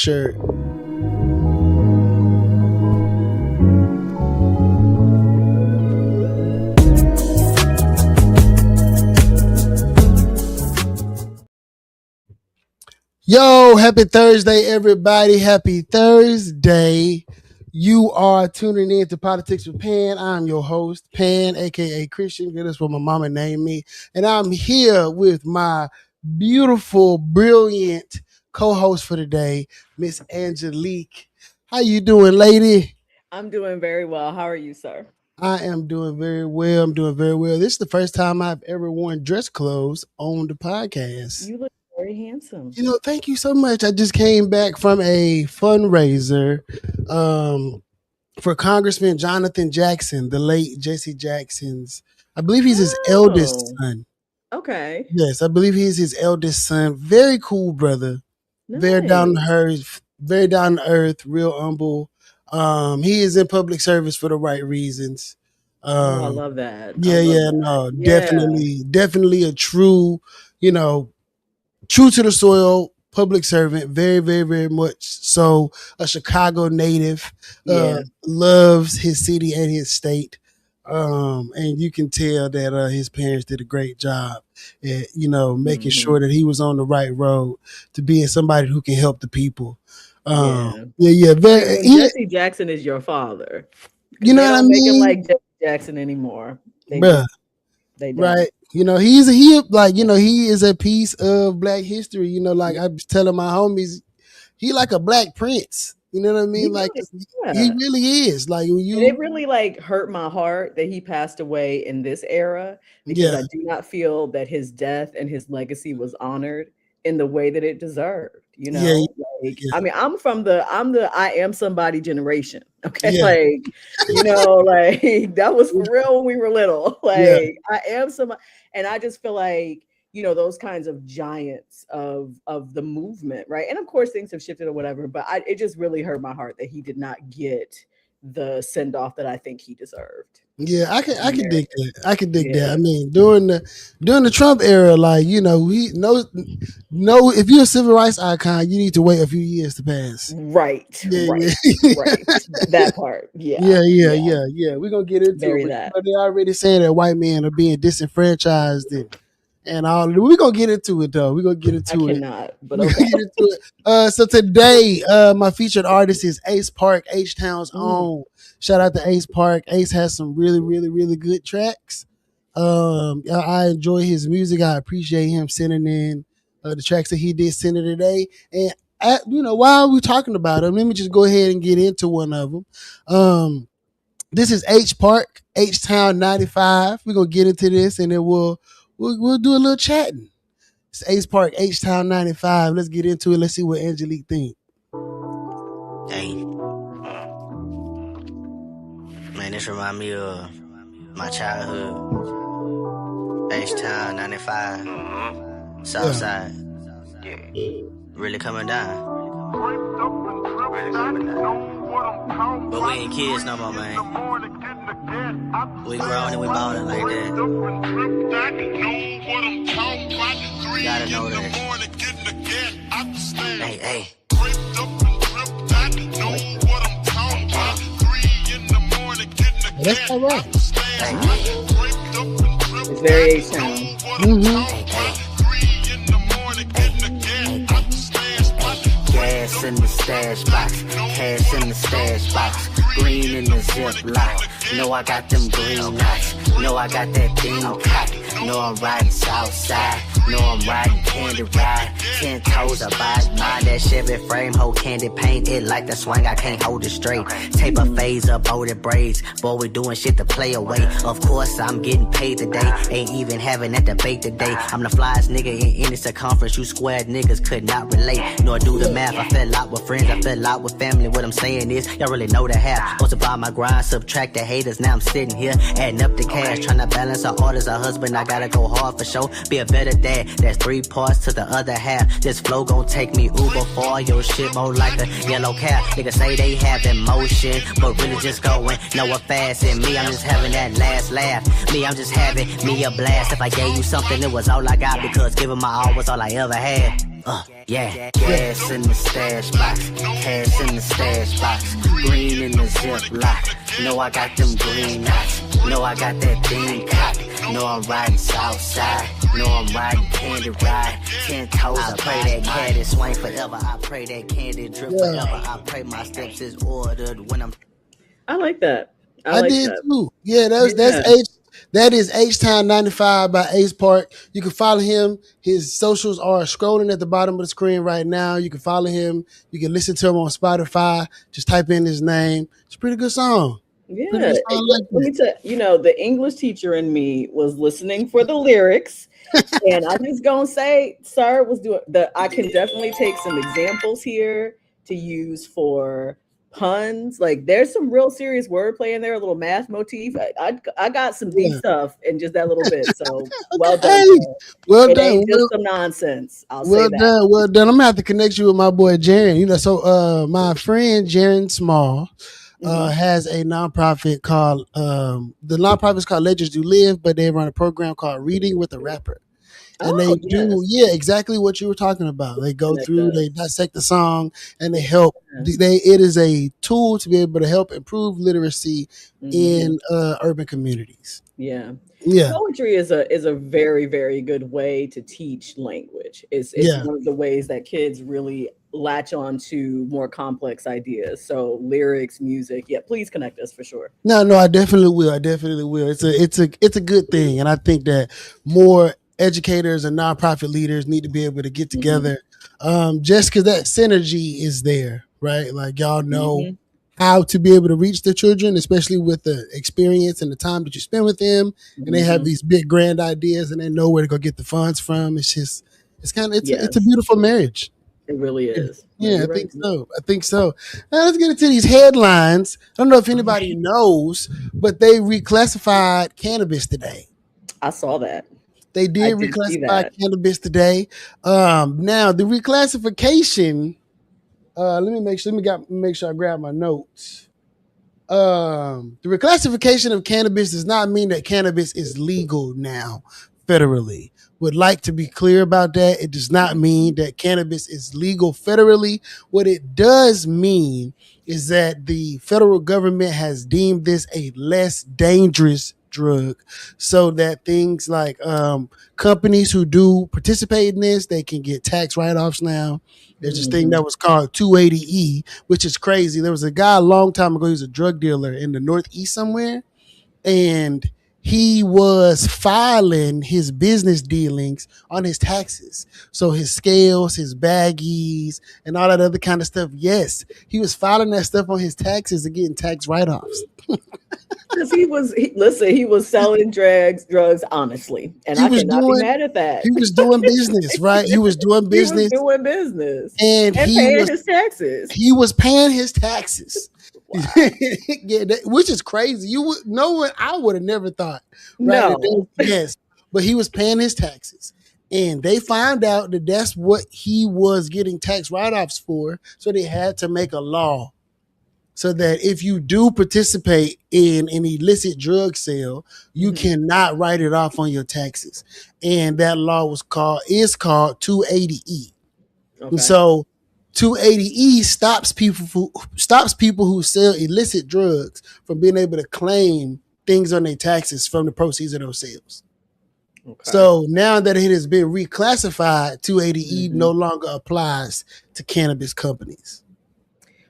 shirt. Yo, happy Thursday, everybody. Happy Thursday. You are tuning in to Politics with Pan. I'm your host, Pan, aka Christian. That's what my mama named me. And I'm here with my beautiful, brilliant co-host for today, Miss Angelique. How you doing, lady? I'm doing very well. How are you, sir? I am doing very well. I'm doing very well. This is the first time I've ever worn dress clothes on the podcast. You look very handsome. You know, thank you so much. I just came back from a fundraiser for Congressman Jonathan Jackson, the late Jesse Jackson's. I believe he's his eldest son. Okay. Yes, I believe he's his eldest son. Very cool brother. Nice. Very down to earth, real humble. He is in public service for the right reasons. I love that. Definitely a true, true to the soil public servant, very, very, very much so. A Chicago native, loves his city and his state. And you can tell that his parents did a great job at, making sure that he was on the right road to being somebody who can help the people. Jesse Jackson is your father. You know what I mean? They don't make him like Jesse Jackson anymore. They don't. Right. He is a piece of Black history. I was telling my homies, he like a Black Prince. You know what I mean? He really is. It really hurt my heart that he passed away in this era because I do not feel that his death and his legacy was honored in the way that it deserved. I mean, I'm the I am somebody generation. Okay. That was for real when we were little. I am somebody, and I just feel like, those kinds of giants of the movement, right? And of course things have shifted or whatever, but it just really hurt my heart that he did not get the send-off that I think he deserved. Yeah, I can dig that. I can dig that. I mean, during the Trump era, he if you're a civil rights icon, you need to wait a few years to pass. Right. Right. That part. Yeah. We're gonna get into it. But they're already saying that white men are being disenfranchised and all. We're gonna get into it though. We're gonna get into it. Cannot, but okay. So today, my featured artist is Ace Park, H-Town's own. Shout out to Ace Park. Ace has some really, really, really good tracks. I enjoy his music. I appreciate him sending in the tracks that he did send in today. And while we're talking about him, let me just go ahead and get into one of them. This is H Park, H-Town 95. We're gonna get into this, and then we'll do a little chatting. It's Ace Park, H-Town 95. Let's get into it. Let's see what Angelique thinks. Hey. Man, this remind me of my childhood. H-Town 95. Southside. Really coming down. But we ain't kids no more, man. We grown and we ballin' like that. You gotta know that. Hey. That's all right. It's very H-Town. Gas in the stash box, cash in the stash box, green in the ziplock. Know I got them green knots. Know I got that thing cocked. Know I'm riding Southside. Know I'm riding candy ride. 10 toes, I buy mine. That Chevy frame, whole candy paint. It like the swing, I can't hold it straight. Tape a phase up, the braids. Boy, we doing shit to play away. Of course, I'm getting paid today. Ain't even having that debate today. I'm the flyest nigga in any circumference. You square niggas could not relate, nor do the math. I fell out with friends, I fell out with family. What I'm saying is, y'all really know the half. Multiply my grind, subtract the haters. Now I'm sitting here, adding up the cash. Trying to balance our orders, a husband. I gotta go hard for sure. Be a better dad. That's 3 parts to the other half. This flow gon' take me Uber for all your shit, more like a yellow cab. Niggas say they have emotion, but really just going nowhere fast. And me, I'm just having that last laugh. Me, I'm just having me a blast. If I gave you something, it was all I got, because giving my all was all I ever had. Yeah, gas in the stash box, cash in the stash box, green in the ziploc. Know I got them green knots. Know I got that thing cocked. Know I'm riding south side. Know I'm riding candy ride. 10 toes. I pray that candy swing forever. I pray that candy drip forever. I pray my steps is ordered when I'm. I like that. I I like did that. too. Yeah, that's Yeah. H. That is H Town 95 by Ace Park. You can follow him. His socials are scrolling at the bottom of the screen right now. You can follow him. You can listen to him on Spotify. Just type in his name. It's a pretty good song. Pretty Yeah. good Hey, song let, like let me tell you, the English teacher in me was listening for the lyrics. And I just gonna say, sir was doing I can definitely take some examples here to use for puns. Like there's some real serious wordplay in there, a little math motif. I got some deep that. stuff in just that little bit. So Yeah. well Okay. done, Hey, sir. well It done. ain't just some nonsense. I'll say Well that. done. Well done. I'm gonna have to connect you with my boy Jaren. So my friend Jaren Small Hmm. has a nonprofit called the nonprofit is called Legends Do Live, but they run a program called Reading with a Rapper. And they Oh do, yes, yeah, exactly what you were talking about. They go connect through, they us. dissect the song, and they Yeah. help. It is a tool to be able to help improve literacy Hmm. in urban communities. Yeah. Yeah, Poetry is a very, very good way to teach language. It's yeah. one of the ways that kids really latch on to more complex ideas. So lyrics, music, yeah, please connect us for sure. No, no, I definitely will. I definitely will. It's a good thing, and I think that more educators and nonprofit leaders need to be able to get Hmm. together, just because that synergy is there, right? Like y'all know Hmm. how to be able to reach the children, especially with the experience and the time that you spend with them, and they have Hmm. these big grand ideas, and they know where to go get the funds from. It's just, it's kind of, it's a Yes, beautiful marriage. it really Yeah, is. No, yeah, I you're right. think so. I think so. Now let's get into these headlines. I don't know if anybody knows, but they reclassified cannabis today. I saw that. They I did did see reclassify that. cannabis today. Now the reclassification. Let me make sure I grab my notes. The reclassification of cannabis does not mean that cannabis is legal now federally. Would like to be clear about that. It does not mean that cannabis is legal federally. What it does mean is that the federal government has deemed this a less dangerous drug, so that things like companies who do participate in this, they can get tax write-offs now. There's this thing Hmm. that was called 280E, which is crazy. There was a guy a long time ago, he was a drug dealer in the Northeast somewhere, and he was filing his business dealings on his taxes. So his scales, his baggies, and all that other kind of stuff. Yes, he was filing that stuff on his taxes and getting tax write-offs. Because listen, he was selling drugs honestly, and He I was cannot be doing mad at that. he was doing business, right? He was doing He was business doing business and and paying his taxes. he was paying his taxes. Wow. Yeah, which is crazy. You would no one I would have never thought, right? No. Yes, but he was paying his taxes, and they found out that that's what he was getting tax write-offs for. So they had to make a law so that if you do participate in an illicit drug sale, you Mhm. cannot write it off on your taxes. And that law is called 280E. And Okay. so 280E stops people who sell illicit drugs from being able to claim things on their taxes from the proceeds of those sales. Okay. So now that it has been reclassified, 280E no Mhm. longer applies to cannabis companies.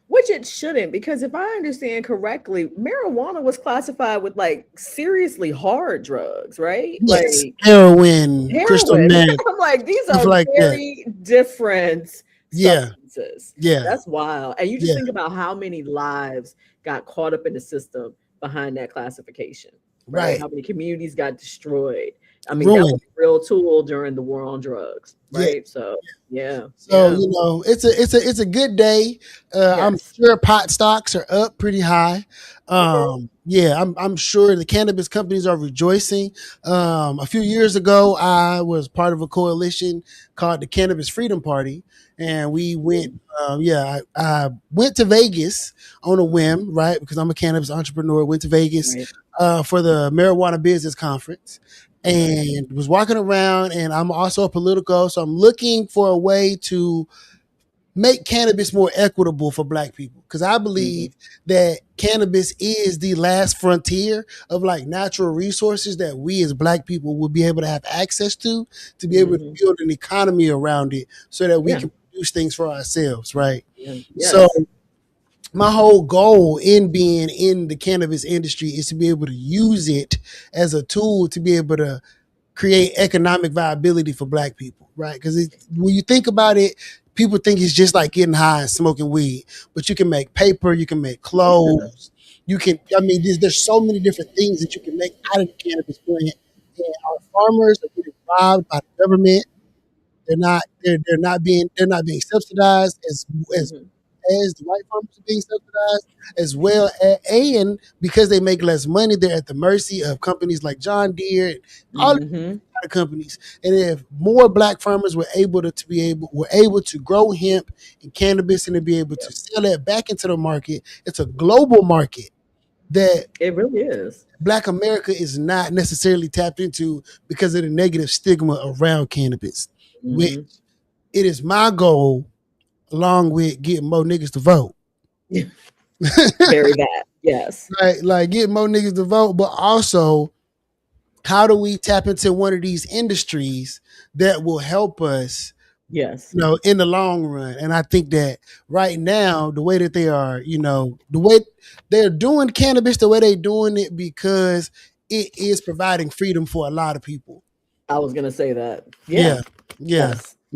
Which it shouldn't, because if I understand correctly, marijuana was classified with like seriously hard drugs, right? Yes, Like heroin, crystal heroin. meth, I'm like, these stuff are like that. very different Yeah, substances. yeah, That's wild. And you just yeah. think about how many lives got caught up in the system behind that classification, right? Right. How many communities got destroyed. I mean, that was Ruined. a real tool during the war on drugs, Yeah. right? So, yeah, So yeah. it's a good day. I'm Yes. sure pot stocks are up pretty high. Okay. Yeah, I'm sure the cannabis companies are rejoicing. A few years ago, I was part of a coalition called the Cannabis Freedom Party, and we went. Yeah, I went to Vegas on a whim, right? Because I'm a cannabis entrepreneur. Went to Vegas Right. for the marijuana business conference, and was walking around, and I'm also a political, so I'm looking for a way to make cannabis more equitable for Black people, because I believe that cannabis is the last frontier of like natural resources that we as Black people will be able to have access to be able to build an economy around it so that we can produce things for ourselves, right? So my whole goal in being in the cannabis industry is to be able to use it as a tool to be able to create economic viability for Black people, right? Because when you think about it, people think it's just like getting high and smoking weed, but you can make paper, you can make clothes, you can. I mean, there's so many different things that you can make out of the cannabis plant. And our farmers are getting robbed by the government. They're not being subsidized as the white farmers are being subsidized, as well and because they make less money, they're at the mercy of companies like John Deere and all the companies. And if more Black farmers were able to grow hemp and cannabis and to be able to sell that back into the market, it's a global market that it really is. Black America is not necessarily tapped into because of the negative stigma around cannabis, which it is my goal, along with getting more niggas to vote. Very bad. Yes. Like getting more niggas to vote, but also how do we tap into one of these industries that will help us, in the long run? And I think that right now, the way that they are, the way they're doing cannabis, the way they're doing it, because it is providing freedom for a lot of people. I was going to say that. Yeah.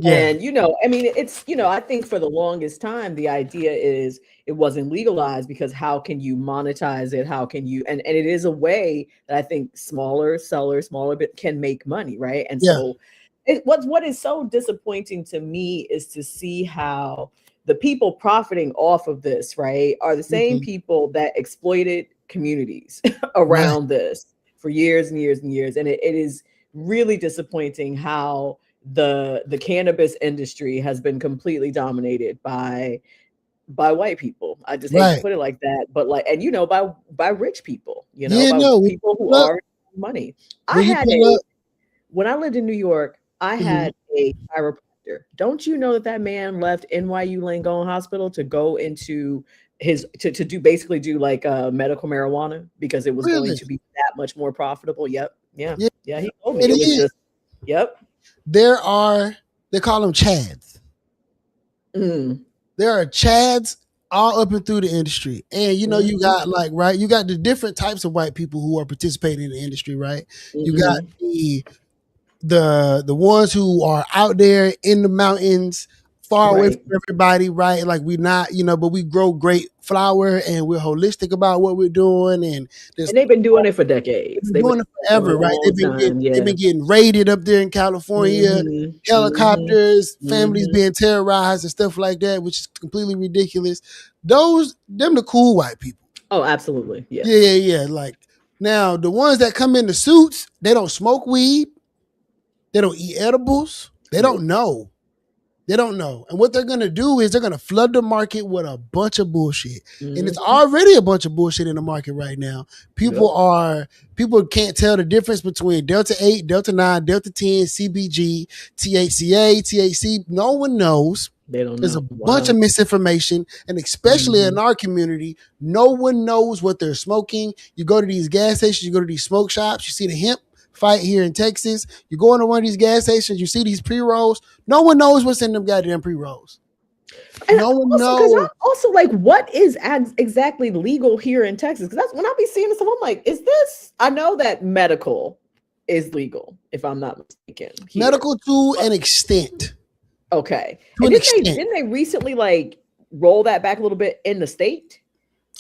And, I mean, it's, I think for the longest time, the idea is it wasn't legalized because how can you monetize it? How can you, and it is a way that I think smaller sellers, smaller bit can make money. Right. And so what is so disappointing to me is to see how the people profiting off of this, right, are the same people that exploited communities around this for years and years and years. And it is really disappointing how the cannabis industry has been completely dominated by white people. I just hate to put it like that, but by rich people, people who are money. When I lived in New York, I had a chiropractor. Don't you know that man left NYU Langone Hospital to go into to do like medical marijuana because it was going to be that much more profitable? Yep. Yeah. He told me it was just. Yep. They call them Chads. There are Chads all up and through the industry. And you got you got the different types of white people who are participating in the industry, right? You got the ones who are out there in the mountains, far away from everybody, right? Like we're not, but we grow great flower and we're holistic about what we're doing. And they've been doing it for decades. They've been doing it forever, right? They've been getting raided up there in California, helicopters, families being terrorized and stuff like that, which is completely ridiculous. Them the cool white people. Oh, absolutely. Yeah. Yeah. Like now the ones that come in the suits, they don't smoke weed. They don't eat edibles. They don't know. And what they're going to do is they're going to flood the market with a bunch of bullshit. And it's already a bunch of bullshit in the market right now. People can't tell the difference between Delta 8, Delta 9, Delta 10, CBG, THCA, THC. No one knows. They don't know. There's a bunch of misinformation. And especially in our community, no one knows what they're smoking. You go to these gas stations, you go to these smoke shops, you see the hemp fight here in Texas. You go into one of these gas stations, you see these pre-rolls. No one knows what's in them goddamn pre-rolls. No one knows. Also, like, what is exactly legal here in Texas? Because that's when I be seeing this, I'm like, is this? I know that medical is legal, if I'm not mistaken. Here. Medical to an extent. Okay. And didn't they recently like roll that back a little bit in the state?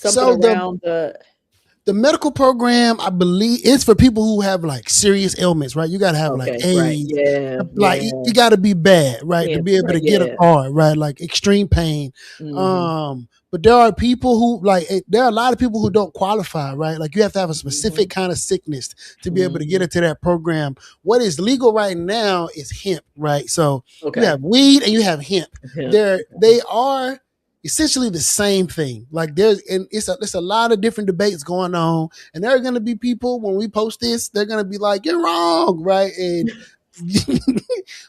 The medical program, I believe, is for people who have like serious ailments, right? You got to have like AIDS. You got to be bad, right? To be able to get a card, right? Like extreme pain. But there are people who there are a lot of people who don't qualify, right? Like you have to have a specific kind of sickness to be able to get into that program. What is legal right now is hemp, right? So you have weed and you have hemp. They are, essentially the same thing. Like it's a lot of different debates going on, and there are going to be people when we post this, they're going to be like, "You're wrong," right? And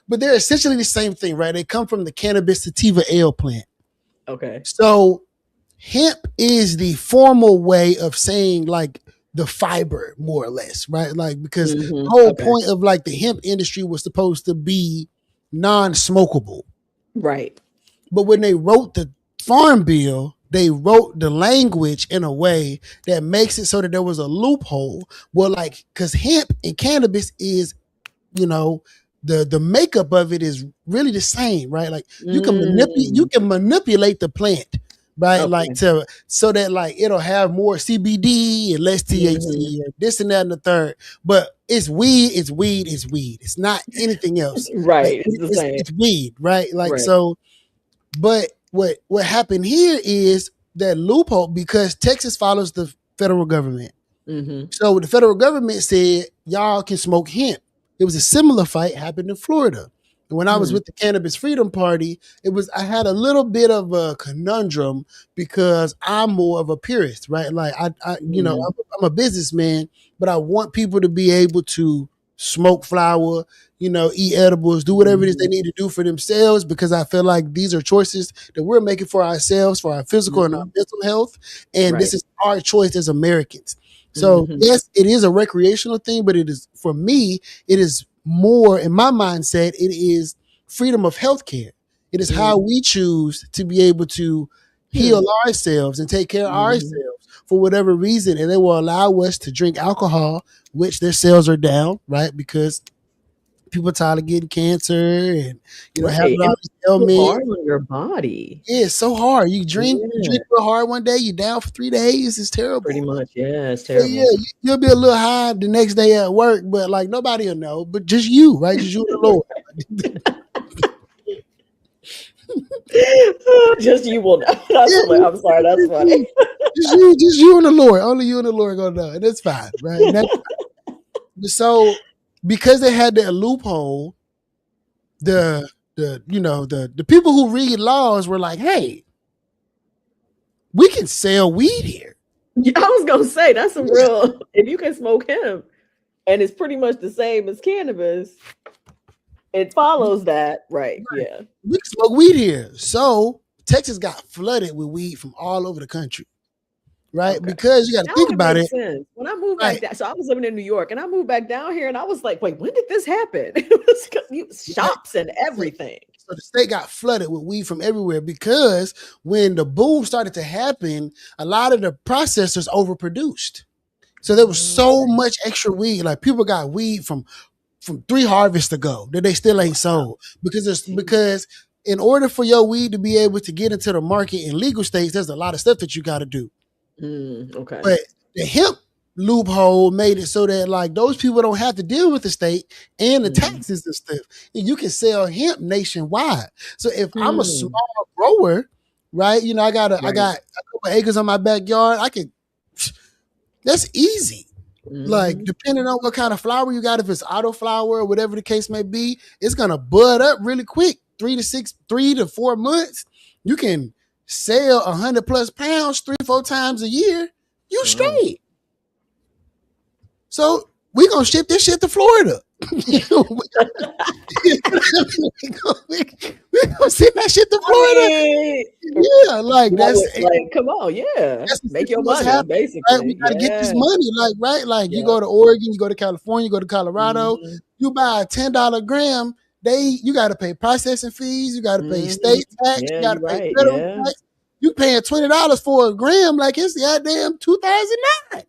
but they're essentially the same thing, right? They come from the cannabis sativa ale plant. Okay. So hemp is the formal way of saying like the fiber, more or less, right? Like because the whole point of like the hemp industry was supposed to be non-smokable. Right. But when they wrote the farm bill, they wrote the language in a way that makes it so that there was a loophole. Well, like, because hemp and cannabis is, the makeup of it is really the same, right? Like you can manipulate the plant, right? Okay. Like so that like it'll have more CBD and less THC and this and that and the third. But it's weed, it's weed, it's weed. It's not anything else. Right. Like, It's the same. it's weed, right? Like Right. so. But what happened here is that loophole because Texas follows the federal government. So the federal government said y'all can smoke hemp. It was a similar fight happened in Florida. And when I was with the Cannabis Freedom Party, I had a little bit of a conundrum because I'm more of a purist, right? Like I'm a businessman, but I want people to be able to smoke flower, eat edibles, do whatever it is they need to do for themselves because I feel like these are choices that we're making for ourselves, for our physical and our mental health. And this is our choice as Americans. So yes, it is a recreational thing, but it is, for me, it is more in my mindset, it is freedom of healthcare. It is how we choose to be able to heal ourselves and take care of ourselves for whatever reason. And they will allow us to drink alcohol, which their sales are down, right? Because people tired of getting cancer and having all these ailments. Hard on your body. Yeah, it's so hard. You drink real hard one day, you're down for 3 days. It's terrible. Pretty much, yeah, it's terrible. Yeah, you'll be a little high the next day at work, but like nobody will know. But just you, right? Just you and the Lord. Just you will know. I'm sorry, that's funny. just you and the Lord. Only you and the Lord gonna know, and that's fine, right? So because they had that loophole, the people who read laws were like, hey, we can sell weed here. I was gonna say that's a real. If you can smoke hemp, and it's pretty much the same as cannabis, it follows that, right? Yeah, we can smoke weed here. So Texas got flooded with weed from all over the country, right? Because you got to think about it. Sense. When I moved back down, so I was living in New York, and I moved back down here, and I was like, wait, when did this happen? It was shops and everything. So the state got flooded with weed from everywhere because when the boom started to happen, a lot of the processors overproduced. So there was so much extra weed. Like people got weed from 3 harvests ago that they still ain't sold because in order for your weed to be able to get into the market in legal states, there's a lot of stuff that you got to do. Okay. But the hemp loophole made it so that like those people don't have to deal with the state and the taxes and stuff. And you can sell hemp nationwide. So if I'm a small grower, right? I got a couple acres on my backyard. That's easy. Like depending on what kind of flower you got, if it's auto flower or whatever the case may be, it's gonna bud up really quick. 3 to 4 months. You can sell 100+ pounds 3-4 times a year. You straight. So we gonna ship this shit to Florida. we gonna send that shit to Florida. Yeah, like that's like, come on, yeah. Make your money, basically. Right? We gotta get this money, right? You go to Oregon, you go to California, you go to Colorado, you buy a $10 gram. You got to pay processing fees. You got to pay state tax. You got to pay federal tax. You paying $20 for a gram like it's goddamn 2009.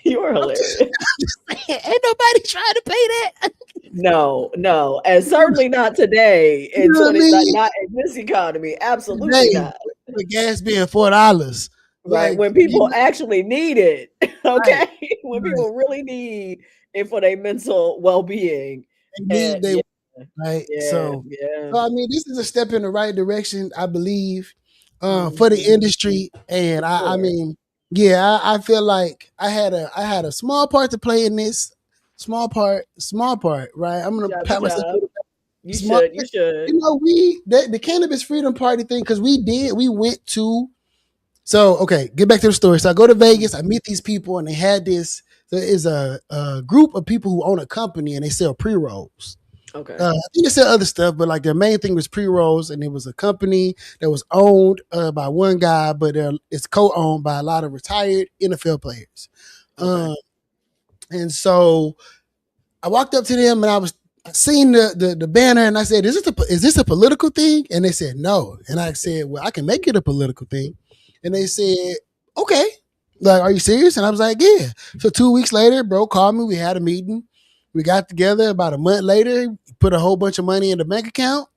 You are hilarious. Ain't nobody trying to pay that. No, and certainly not today. Not in this economy. Absolutely not. The gas being $4. Right, when people actually need it, okay? Right. When people really need it for their mental well-being. Right? So, I mean, this is a step in the right direction, I believe, for the industry. And I mean, I feel like I had a small part to play in this. small part, right? I'm Good gonna job, good pat myself job. on the back. You Small, should, you should. the Cannabis Freedom Party thing, because we went to. So okay, get back to the story. So I go to Vegas, I meet these people, and they had this. There is a group of people who own a company and they sell pre rolls. Okay. I think they sell other stuff, but like their main thing was pre rolls, and it was a company that was owned by one guy, but it's co-owned by a lot of retired NFL players. Okay. And so I walked up to them and I seen the banner and I said, is this a political thing? And they said no. And I said, well, I can make it a political thing. And they said, okay. Like, are you serious? And I was like, yeah. So 2 weeks later, bro called me. We had a meeting. We got together about a month later, put a whole bunch of money in the bank account,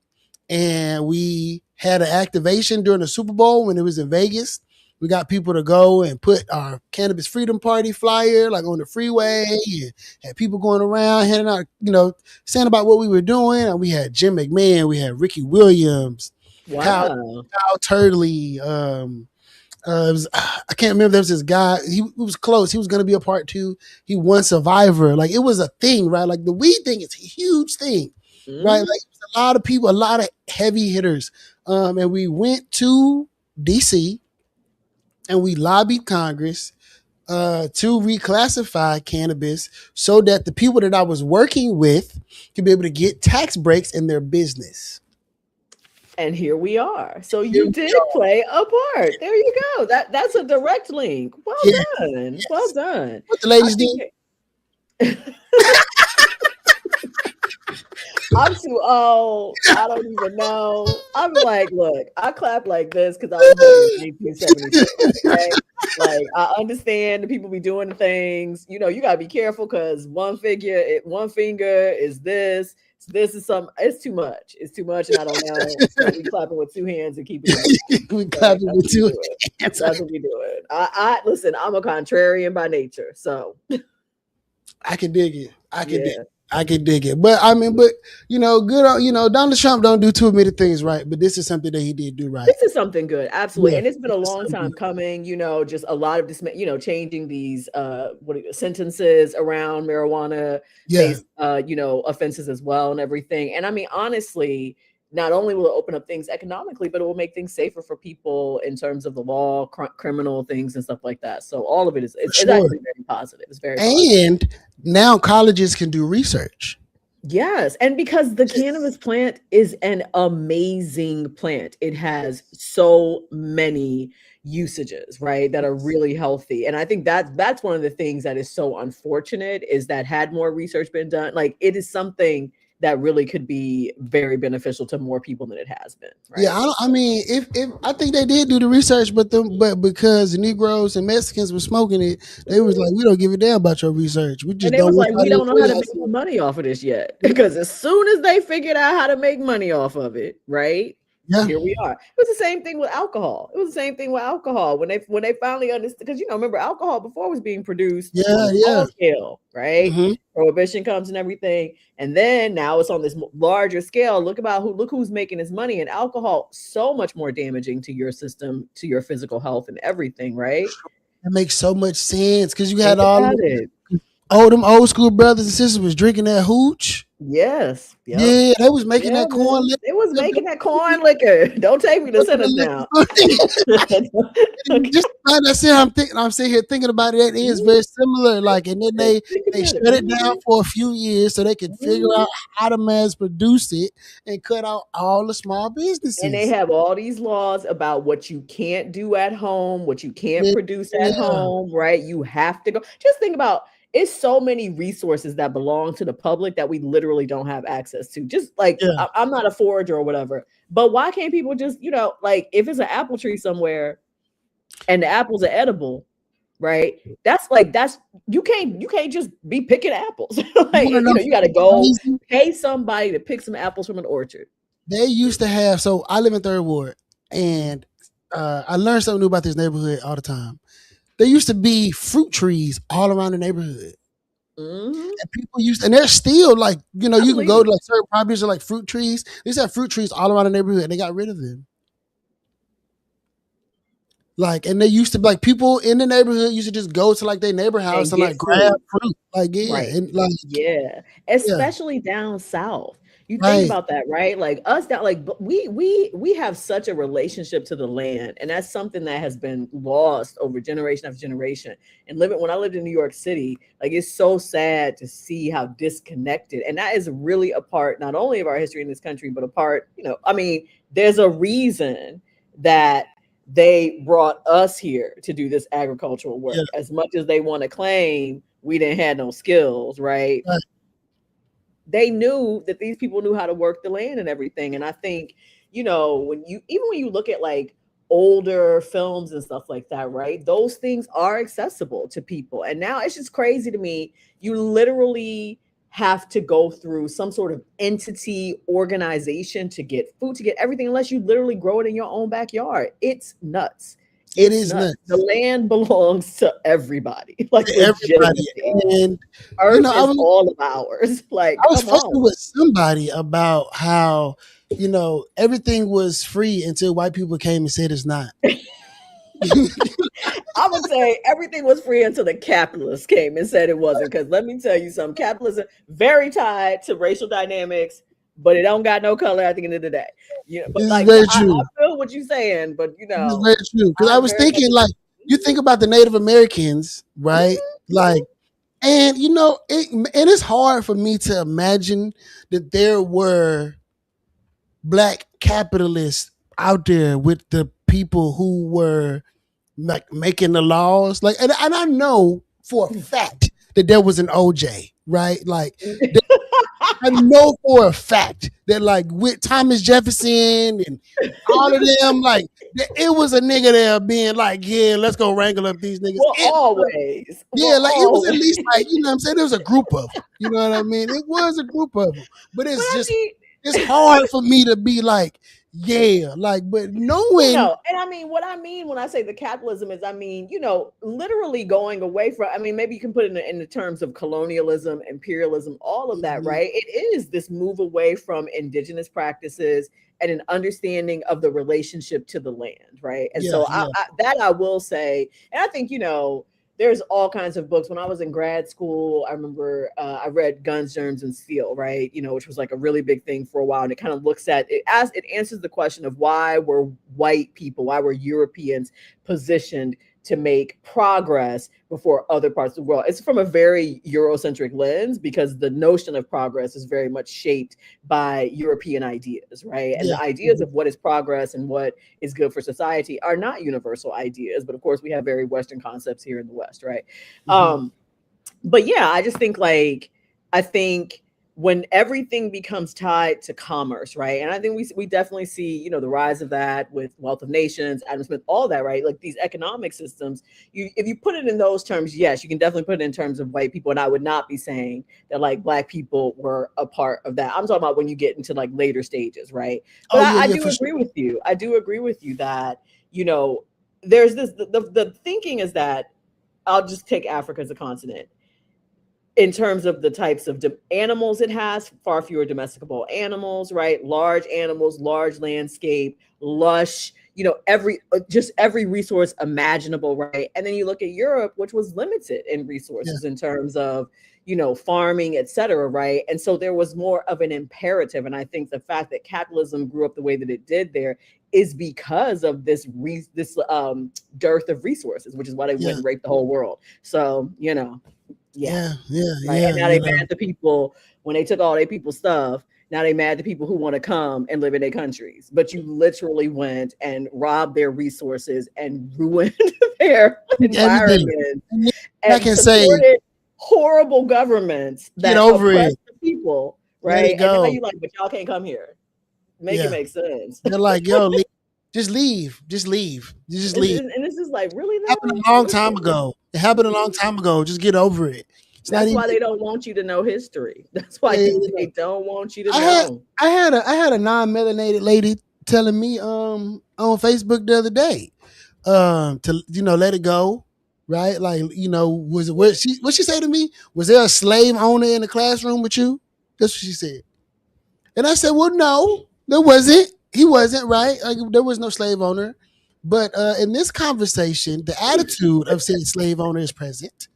and we had an activation during the Super Bowl when it was in Vegas. We got people to go and put our Cannabis Freedom Party flyer like on the freeway, and had people going around handing out, saying about what we were doing. And we had Jim McMahon, we had Ricky Williams, Kyle, Wow. Kyle Turley. I can't remember. There was this guy. He was close. He was going to be a part two. He won Survivor. Like, it was a thing, right? Like, the weed thing is a huge thing, right? Like, a lot of people, a lot of heavy hitters. And we went to DC and we lobbied Congress to reclassify cannabis so that the people that I was working with could be able to get tax breaks in their business. And here we are. So Here you we did are. play a part. There you go. That's a direct link. Well Yeah, done. Well yes. done. What the I ladies think did? I'm too old. I don't even know. I'm like, look, I clap like this because I was born in 1976. Okay. Like, I understand the people be doing the things. You gotta be careful because one finger is this. This is some. It's too much. It's too much, and I don't know. So we clapping with two hands and keeping it moving. We So clapping that's with what we two doing. hands. That's what we doing. I listen. I'm a contrarian by nature, so I can dig it. I can dig. yeah. I can dig it. But I mean, good on Donald Trump don't do too many things right, but this is something that he did do right. This is something good, absolutely, Yeah, and it's been a this is long something time coming. Just a lot of this, changing these sentences around marijuana yeah, based, offenses as well and everything. And I mean, honestly, not only will it open up things economically, but it will make things safer for people in terms of the law, criminal things and stuff like that. So all of it is for it's sure. actually very positive. It's very positive. And now colleges can do research. Yes, and because the cannabis plant is an amazing plant. It has so many usages, right, that are really healthy. And I think that's one of the things that is so unfortunate is that had more research been done, like it is something that really could be very beneficial to more people than it has been, right? Yeah, I mean, if I think they did do the research, but because the Negroes and Mexicans were smoking it, they was like, we don't give a damn about your research. We And just they don't was want like, y'all we to don't know how to employ make us. no money off of this yet. Because as soon as they figured out how to make money off of it, right? Yeah, Here we are. It was the same thing with alcohol. It was the same thing with alcohol when they finally understood, because remember, alcohol before was being produced on yeah, a yeah. small scale, right? Mm-hmm. Prohibition comes and everything, and then now it's on this larger scale. Look who's making this money, and alcohol so much more damaging to your system, to your physical health, and everything, right? That makes so much sense because you had Think all about it. them old school brothers and sisters was drinking that hooch. Yes. Yep. Yeah, they was making Yeah, that corn man. liquor. It was making that corn liquor. Don't take me to sentence now. Okay. Just like I said, I'm sitting here thinking about it. It is very similar. Like, and then they Think they about it. shut it down for a few years so they could figure out how to mass produce it and cut out all the small And they businesses. have all these laws about what you can't do at home, what you can't Yeah, produce at home, right? You have to go. Just think about, it's so many resources that belong to the public that we literally don't have access to. Just like, yeah, I'm not a forager or whatever, but why can't people just, like if it's an apple tree somewhere and the apples are edible, right? That's you can't just be picking apples. Like, You wanna know you got to go crazy? pay somebody to pick some apples from an orchard. They used to have. So I live in Third Ward, and I learned something new about this neighborhood all the time. There used to be fruit trees all around the neighborhood. Mhm. And people used, and they're still like, you I can believe go it. to like certain properties are like fruit trees. They used to have fruit trees all around the neighborhood, and they got rid of them. Like, and they used to be like people in the neighborhood used to just go to like their neighbor house and and get like grab fruit. fruit. Like, yeah, Right. and like, Yeah. yeah, Especially down south. You think right. about that, right? Like us down like we have such a relationship to the land, and that's something that has been lost over generation after generation. And living when I lived in New York City, like it's so sad to see how disconnected. And that is really a part not only of our history in this country, but a part, I mean, there's a reason that they brought us here to do this agricultural Yeah, work. As much as they want to claim we didn't have no skills, right? right. They knew that these people knew how to work the land and everything. And I think, when you look at like older films and stuff like that, right? Those things are accessible to people. And now it's just crazy to me. You literally have to go through some sort of entity organization to get food, to get everything, unless you literally grow it in your own backyard. It's nuts. It It's is nuts. The nuts land belongs to everybody, like to everybody. legitimately. And Earth I is was all of ours. Like, I was come fussing on. with somebody about how, everything was free until white people came and said it's not. I would say everything was free until the capitalists came and said it wasn't. Because let me tell you something, capitalism very tied to racial dynamics, but it don't got no color at the end of the day. But This is like, very I true. feel what you're saying, but This is very true. Because I I was very much thinking, like, you think about the Native Americans, right? Like, and and it's hard for me to imagine that there were black capitalists out there with the people who were like making the laws. Like, and I know for a fact that there was an OJ, right? Like, I know for a fact that like with Thomas Jefferson and all of them, like it was a nigga there being like, yeah, let's go wrangle up these niggas. well, always, Yeah, well, like it was at always. least like, what I'm saying? There was a group of them. You know what I mean? It was a group of them. But But I mean, it's hard for me to be like, yeah, like, but well, knowing, no, and I mean what I mean when I say the capitalism is, I mean, literally going away from. I mean, maybe you can put it in the terms of colonialism, imperialism, all of that, mhm, right? It is this move away from indigenous practices and an understanding of the relationship to the land, right? And yeah, so yeah, that I will say, and I think there's all kinds of books. When I was in grad school, I remember I read Guns, Germs, and Steel, right? Which was like a really big thing for a while. And it kind of looks at it as it answers the question of why were white people, why were Europeans positioned to make progress before other parts of the world. It's from a very Eurocentric lens because the notion of progress is very much shaped by European ideas, right? And yeah, the ideas mhm, of what is progress and what is good for society are not universal ideas, but of course we have very Western concepts here in the West, right? mhm, But yeah, I think when everything becomes tied to commerce, right? And I think we definitely see, the rise of that with Wealth of Nations, Adam Smith, all that, right? Like these economic systems, if you put it in those terms, yes, you can definitely put it in terms of white people. And I would not be saying that like black people were a part of that. I'm talking about when you get into like later stages, right? But oh yeah, I yeah, do for sure, agree with you. I do agree with you that, there's this the thinking is that I'll just take Africa as a continent in terms of the types of animals it has, far fewer domesticable animals, right? Large animals, large landscape, lush, every resource imaginable, right? And then you look at Europe, which was limited in yeah, resources in terms of, farming, et cetera, right? And so there was more of an imperative. And I think the fact that capitalism grew up the way that it did there is because of this dearth of resources, which is why they yeah, went and raped the whole world. So, yeah. yeah, yeah, Right. And yeah, now they mad at the people when they took all their people's stuff. Now they mad at the people who want to come and live in their countries. But you literally went and robbed their resources and ruined their everything. environment And then I and can say, supported horrible governments get that over oppress it, the people. let it Right. And now go. you like, but y'all can't come here. Make it Yeah, make sense. they're like, yo, just leave, just leave. And this is like, really Happened though? a long time Listen. ago. It happened a long time ago. Just get over it. It's not That's even. why they don't want you to know history. That's why Yeah, they don't want you to I had know. I had a non-melanated lady telling me on Facebook the other day to let it go, right? Like was it what she say to me? Was there a slave owner in the classroom with you? That's what she said. And I said, well, no, there wasn't. He wasn't, right? Like there was no slave owner. But in this conversation, the attitude of said slave owner is present,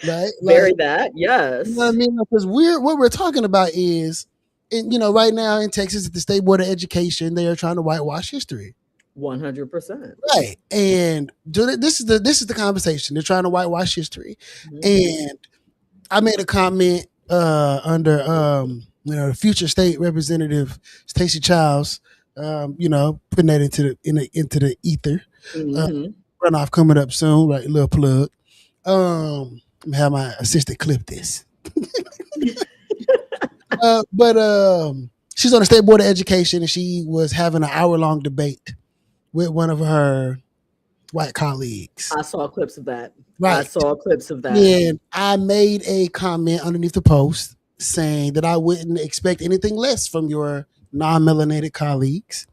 right? Like, Very that, you know what I yes. mean? Because what we're talking about is, right now in Texas at the State Board of Education, they are trying to whitewash history. 100%. Right. And this is the conversation. They're trying to whitewash history. Mhm. And I made a comment under the future state representative Stacey Childs, putting that into the ether. Uh, Mhm. Runoff coming up soon, right? Little plug. I'm gonna have my assistant clip this. But she's on the State Board of Education, and she was having an hour-long debate with one of her white colleagues. I saw clips of that. I Right. saw clips of that. And I made a comment underneath the post saying that I wouldn't expect anything less from your non-melanated colleagues.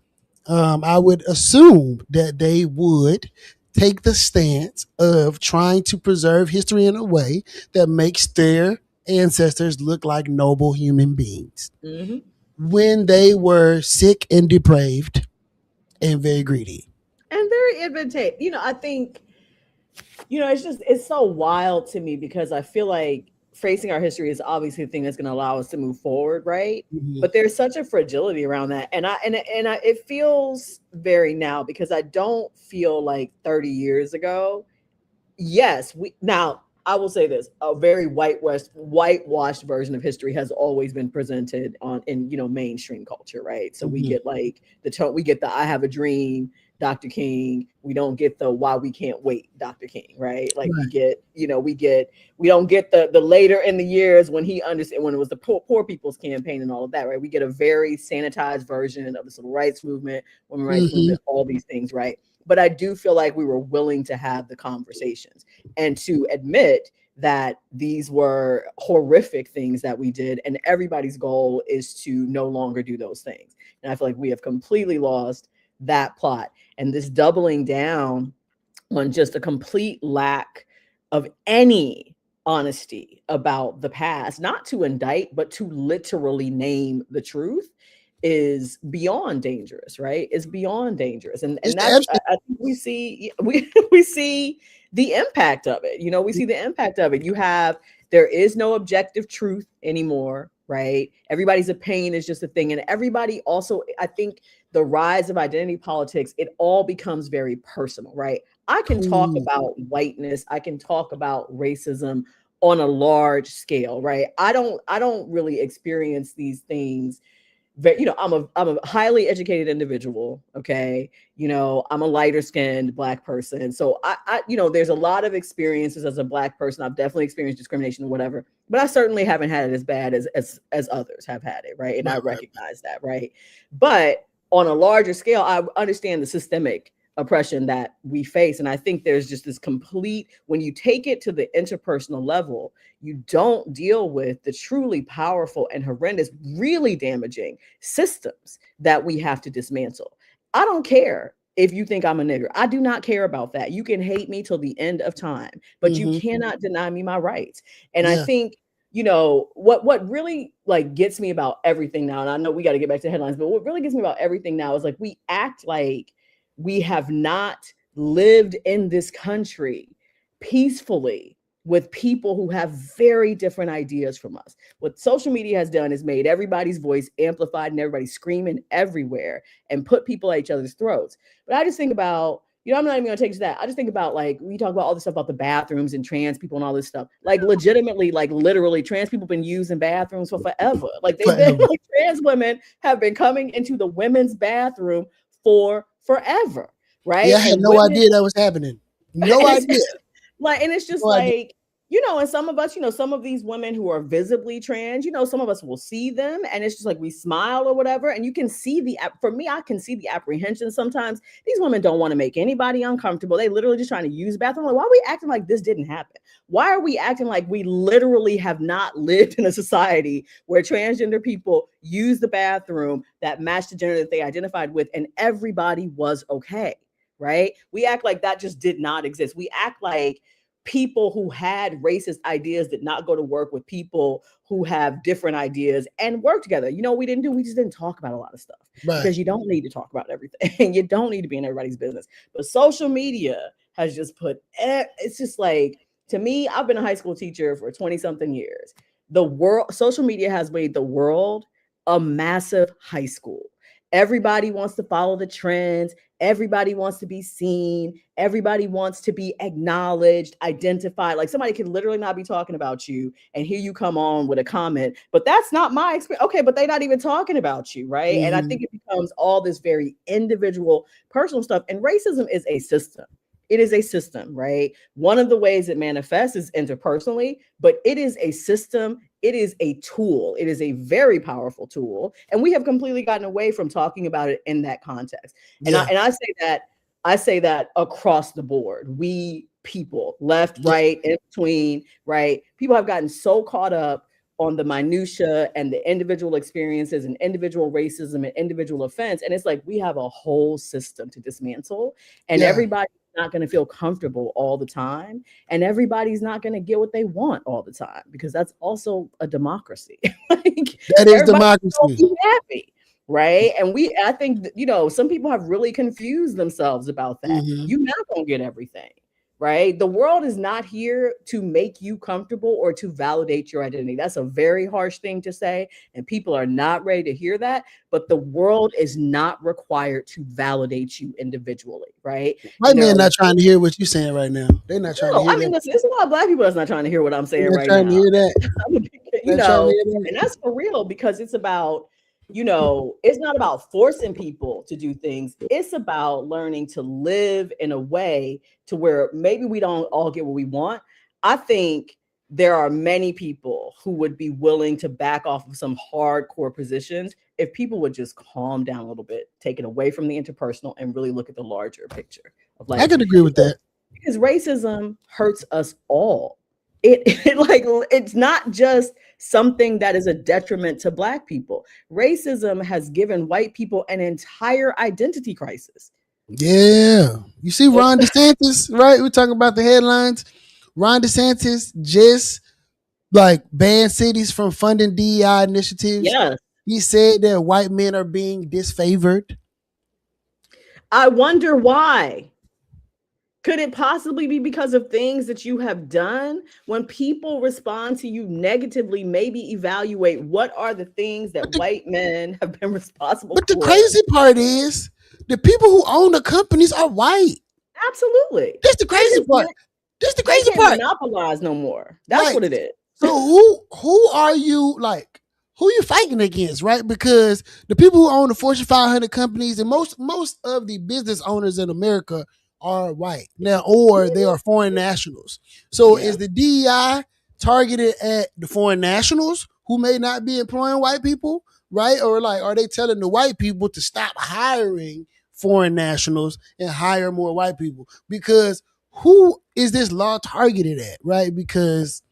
I would assume that they would take the stance of trying to preserve history in a way that makes their ancestors look like noble human beings Mhm. when they were sick and depraved and very greedy. And very advantageous. I think, it's so wild to me because I feel like facing our history is obviously the thing that's going to allow us to move forward, right? Mhm. But there's such a fragility around that, and it feels very now because I don't feel like 30 years ago. Yes, we now I will say this: a very whitewashed version of history has always been presented in mainstream culture, right? So we Mhm. get like we get the "I have a dream," Dr. King. We don't get the "Why we can't wait," Dr. King, right? Like Right. we don't get the later in the years when he understood when it was the poor people's campaign and all of that, right? We get a very sanitized version of the civil rights movement, women's rights Mhm. movement, all these things, right? But I do feel like we were willing to have the conversations and to admit that these were horrific things that we did. And everybody's goal is to no longer do those things. And I feel like we have completely lost that plot. And this doubling down on just a complete lack of any honesty about the past, not to indict, but to literally name the truth is beyond dangerous, right? It's beyond dangerous. And It's that's absolutely. I think we see the impact of it. We see the impact of it. There is no objective truth anymore, right? Everybody's opinion is just a thing. And everybody also, I think the rise of identity politics, it all becomes very personal, right? I can talk about whiteness, I can talk about racism on a large scale, right? I don't really experience these things. I'm a highly educated individual, okay? I'm a lighter skinned black person. So there's a lot of experiences as a black person. I've definitely experienced discrimination or whatever, but I certainly haven't had it as bad as others have had it, right? And Right, I right. recognize that, right? But on a larger scale, I understand the systemic oppression that we face. And I think there's just this complete, when you take it to the interpersonal level, you don't deal with the truly powerful and horrendous, really damaging systems that we have to dismantle. I don't care if you think I'm a nigger. I do not care about that. You can hate me till the end of time, but you Mhm. cannot deny me my rights. And I Yeah. think what really like gets me about everything now, and I know we got to get back to headlines, but what really gets me about everything now is like we act like we have not lived in this country peacefully with people who have very different ideas from us. What social media has done is made everybody's voice amplified and everybody screaming everywhere and put people at each other's throats. But I just think about, I'm not even gonna take to that. I just think about like we talk about all this stuff about the bathrooms and trans people and all this stuff. Like legitimately, like literally, trans people have been used in bathrooms for forever. Like they've been Forever. like trans women have been coming into the women's bathroom for forever, Yeah, right? I The had no women idea that was happening. No it's idea. like, and it's just No idea. like, and some of us, some of these women who are visibly trans, some of us will see them and it's just like we smile or whatever. And you can see for me, I can see the apprehension sometimes. These women don't want to make anybody uncomfortable. They literally just trying to use the bathroom. Like, why are we acting like this didn't happen? Why are we acting like we literally have not lived in a society where transgender people use the bathroom that matched the gender that they identified with and everybody was okay? Right? We act like that just did not exist. We act like people who had racist ideas did not go to work with people who have different ideas and work together. You know, we just didn't talk about a lot of stuff because you don't need to talk about everything. You don't need to be in everybody's business. But social media has just it's just like, to me, I've been a high school teacher for 20 something years. Social media has made the world a massive high school. Everybody wants to follow the trends. Everybody wants to be seen. Everybody wants to be acknowledged, identified. Like, somebody can literally not be talking about you, and here you come on with a comment, but that's not my experience. Okay, but they're not even talking about you, right? And I think it becomes all this very individual, personal stuff. And racism is a system. It is a system, right? One of the ways it manifests is interpersonally, but it is a system. It is a tool. It is a very powerful tool. And we have completely gotten away from talking about it in that context. And I say that across the board. We people, left, right, in between, right? People have gotten so caught up on the minutia and the individual experiences and individual racism and individual offense. And it's like, we have a whole system to dismantle, and everybody's not going to feel comfortable all the time. And everybody's not going to get what they want all the time, because that's also a democracy. Like, that is democracy. Be happy. Right. And I think, some people have really confused themselves about that. You're not going to get everything. Right. The world is not here to make you comfortable or to validate your identity. That's a very harsh thing to say, and people are not ready to hear that. But the world is not required to validate you individually. Right. White men not trying to hear what you're saying right now. They're not trying to hear that. Listen, there's a lot of Black people that's not trying to hear what I'm saying right now. Trying to hear that. And that's for real, because it's about, it's not about forcing people to do things. It's about learning to live in a way to where maybe we don't all get what we want. I think there are many people who would be willing to back off of some hardcore positions if people would just calm down a little bit, take it away from the interpersonal and really look at the larger picture of life. I can agree with that. Because racism hurts us all. It's not just something that is a detriment to Black people. Racism has given white people an entire identity crisis. Yeah. You see Ron DeSantis, right? We're talking about the headlines. Ron DeSantis just banned cities from funding DEI initiatives. Yes. He said that white men are being disfavored. I wonder why. Could it possibly be because of things that you have done? When people respond to you negatively, maybe evaluate what are the things that white men have been responsible for. But the crazy part is the people who own the companies are white. Absolutely. That's the crazy part. That's the crazy part. Monopolize no more. That's what it is. So who are you who are you fighting against, right? Because the people who own the Fortune 500 companies and most of the business owners in America are white now, or they are foreign nationals. So is the DEI targeted at the foreign nationals who may not be employing white people, right? Or are they telling the white people to stop hiring foreign nationals and hire more white people? Because who is this law targeted at, right? Because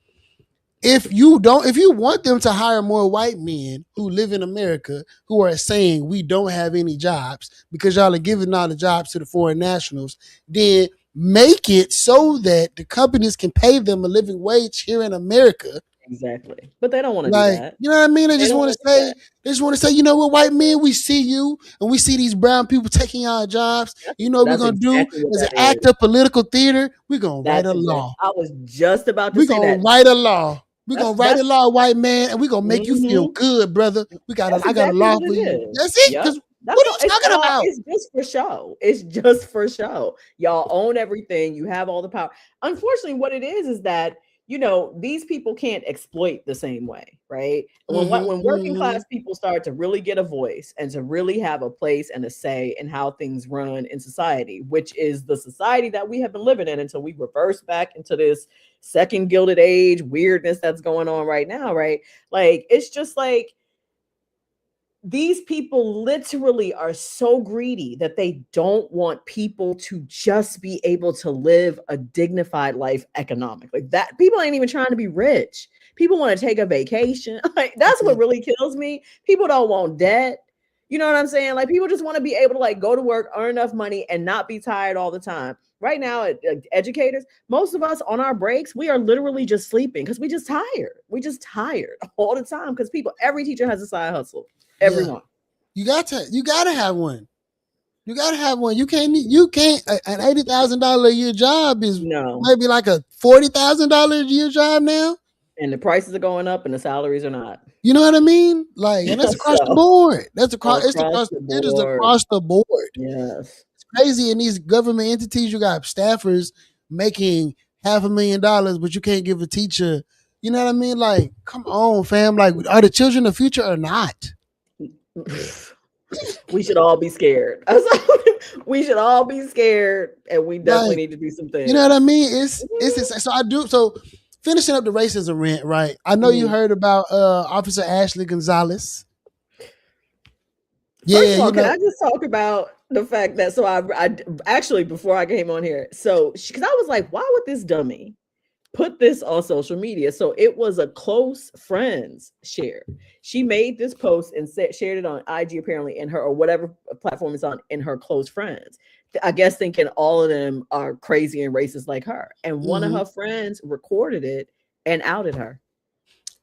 if you want them to hire more white men who live in America who are saying we don't have any jobs because y'all are giving all the jobs to the foreign nationals, then make it so that the companies can pay them a living wage here in America. Exactly. But they don't want to do that. You know what I mean? They just want to say, you know what, white men, we see you and we see these brown people taking our jobs. You know what we're going to do as an act of political theater? We're going to write a law. I was just about to say that. We're going to write a law. We're going to write a law, white man, and we're going to make you feel good, brother. I got a law for you. That's it. What are you talking about? It's just for show. It's just for show. Y'all own everything. You have all the power. Unfortunately, what it is that, these people can't exploit the same way, right? When working class people start to really get a voice and to really have a place and a say in how things run in society, which is the society that we have been living in until we reverse back into this second Gilded Age weirdness that's going on right now, right? It's just these people literally are so greedy that they don't want people to just be able to live a dignified life economically. That people ain't even trying to be rich. People want to take a vacation. That's what really kills me. People don't want debt. You know what I'm saying? People just want to be able to go to work, earn enough money and not be tired all the time. right now, educators, most of us on our breaks, we are literally just sleeping because we just tired. We just tired all the time because every teacher has a side hustle. Yeah. Everyone. You gotta have one. You gotta have one. You can't an $80,000 a year job is No. maybe like a $40,000 a year job now. And the prices are going up and the salaries are not. You know what I mean? Like, and that's across the So board. across the It is board. across the board. Yes. It's crazy in these government entities. You got staffers making $500,000, but you can't give a teacher. You know what I mean? Like, come on, fam. Like, are the children the future or not? We should all be scared. We should all be scared, and we definitely Like, need to do some things. you know what I mean? It's so I do so. Finishing up the racism rant, right? I know you heard about Officer Ashley Gonzalez. First of all, can I just talk about the fact that I actually, before I came on here, so because I was like, why would this dummy put this on social media? So it was a close friends share. She made this post and shared it on IG, apparently, in her, or whatever platform it's on, in her close friends. I guess thinking all of them are crazy and racist like her. And one of her friends recorded it and outed her.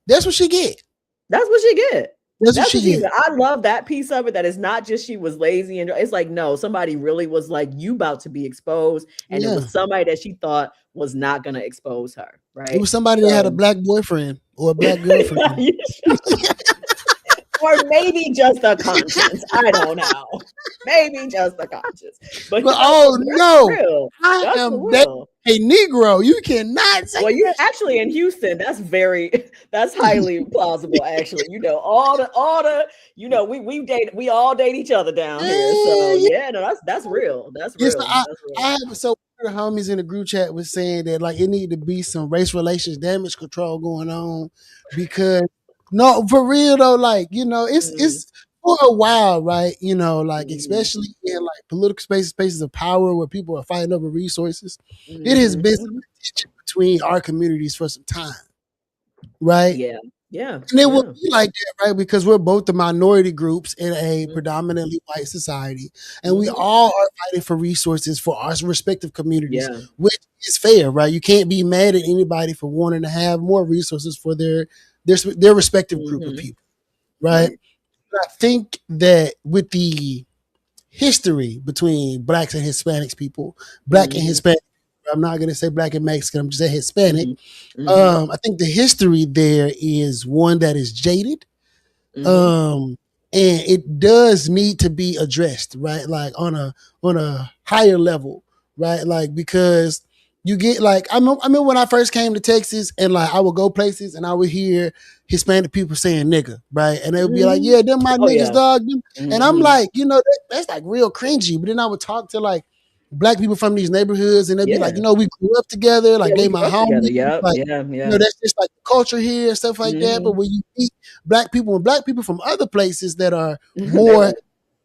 That's what she get. That's what she get. That's what she get. I love that piece of it. That it's not just she was lazy, and it's like, no, somebody really was like, you about to be exposed, and it was somebody that she thought was not going to expose her. Right? It was somebody that had a black boyfriend or a black girlfriend. Or maybe just a conscience. I don't know. Maybe just a conscience. But oh no, real. I am a Negro. You cannot say. Well, you're actually in Houston. That's highly plausible. Actually, all the we all date each other down here. So that's real. That's real. I have so the homies in the group chat was saying that like it need to be some race relations damage control going on because. No, for real though, like, it's for a while, right? Like especially in like political spaces of power where people are fighting over resources. It has been some tension between our communities for some time. Right? Yeah. Yeah. And it will be like that, right? Because we're both the minority groups in a predominantly white society. And we all are fighting for resources for our respective communities, which is fair, right? You can't be mad at anybody for wanting to have more resources for their respective group of people, right? But I think that with the history between blacks and Hispanics people, black and Hispanic, I'm not going to say black and Mexican, I'm just saying Hispanic. I think the history there is one that is jaded, and it does need to be addressed, right? Like on a higher level, right? Like because you get like I mean when I first came to Texas and like I would go places and I would hear Hispanic people saying nigga, right? And they would be like, yeah, them my niggas, dog. And I'm like, that's like real cringy. But then I would talk to like black people from these neighborhoods and they'd be like, we grew up together, like they my homies. That's just like the culture here and stuff like that. But when you meet black people from other places that are more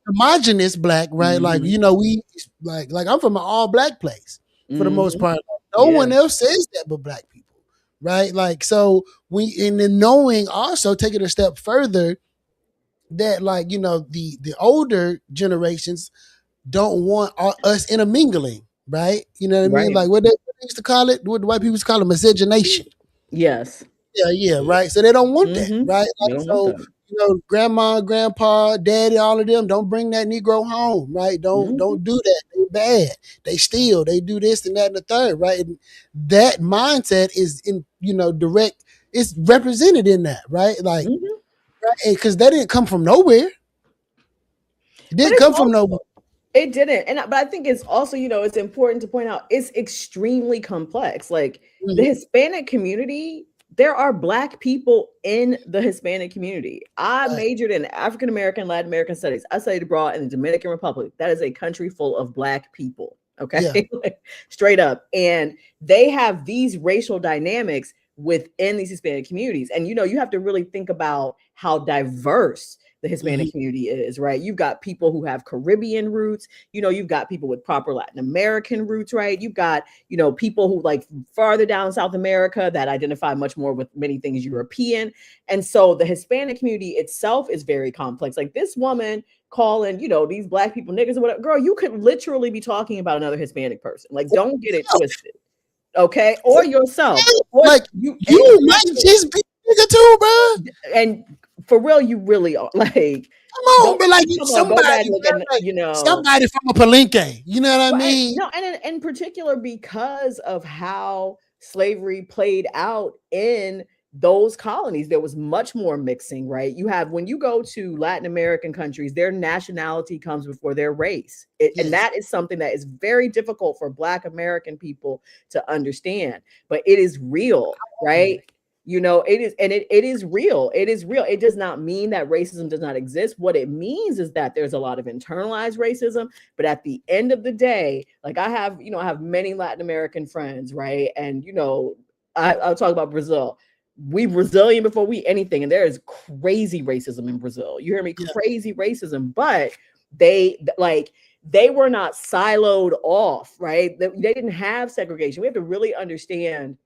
homogenous black, right? Like, we like I'm from an all black place. For the most part, no one else says that but black people, right? Like, so and then knowing also taking a step further that like, the older generations don't want us intermingling, right? You know what I mean? Like what they used to call it, what the white people used to call it, miscegenation. Yes. Yeah, right. So they don't want that, right? Like, so grandma, grandpa, daddy, all of them don't bring that Negro home, right? Don't do that. They bad. They steal. They do this and that and the third, right? And that mindset is in direct. It's represented in that, right? Like, because that didn't come from nowhere. It didn't come from nowhere. It didn't. But I think it's also, it's important to point out it's extremely complex. Like the Hispanic community, there are black people in the Hispanic community. I majored in African American, Latin American studies. I studied abroad in the Dominican Republic. That is a country full of black people. Okay. Yeah. Straight up. And they have these racial dynamics within these Hispanic communities. And, you have to really think about how diverse the Hispanic community is, right? You've got people who have Caribbean roots, you've got people with proper Latin American roots, right? You've got, people who like farther down South America that identify much more with many things European. And so the Hispanic community itself is very complex. Like this woman calling, these black people niggas or whatever, girl, you could literally be talking about another Hispanic person. Like, don't get it twisted. Okay, or yourself, or like you might just be nigga too, bro. And for real, you really are. Like, come on, but like somebody, somebody from a Palenque. You know what I mean? No, and in particular, because of how slavery played out in those colonies, there was much more mixing, right? You have, when you go to Latin American countries, their nationality comes before their race. And that is something that is very difficult for Black American people to understand, but it is real, right? It is, and it is real. It is real. It does not mean that racism does not exist. What it means is that there's a lot of internalized racism, but at the end of the day, like I have many Latin American friends, right? And, I'll talk about Brazil. We Brazilian before we anything, and there is crazy racism in Brazil. You hear me? Yeah. Crazy racism, but they were not siloed off, right? They didn't have segregation. We have to really understand,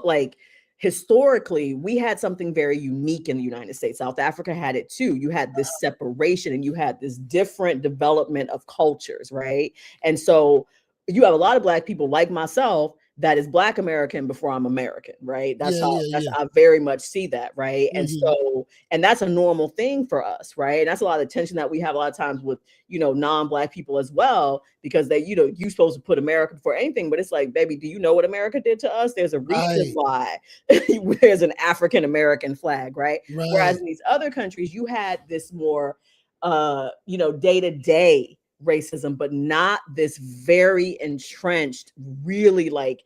like, historically, we had something very unique in the United States. South Africa had it too. You had this separation and you had this different development of cultures, right? And so you have a lot of Black people like myself that is Black American before I'm American, right? That's I very much see that, right? And so, and that's a normal thing for us, right? And that's a lot of tension that we have a lot of times with, non-Black people as well, because they, you're supposed to put America before anything, but it's like, baby, do you know what America did to us? There's a reason why there's an African American flag, right? Whereas in these other countries, you had this more, day-to-day racism, but not this very entrenched, really like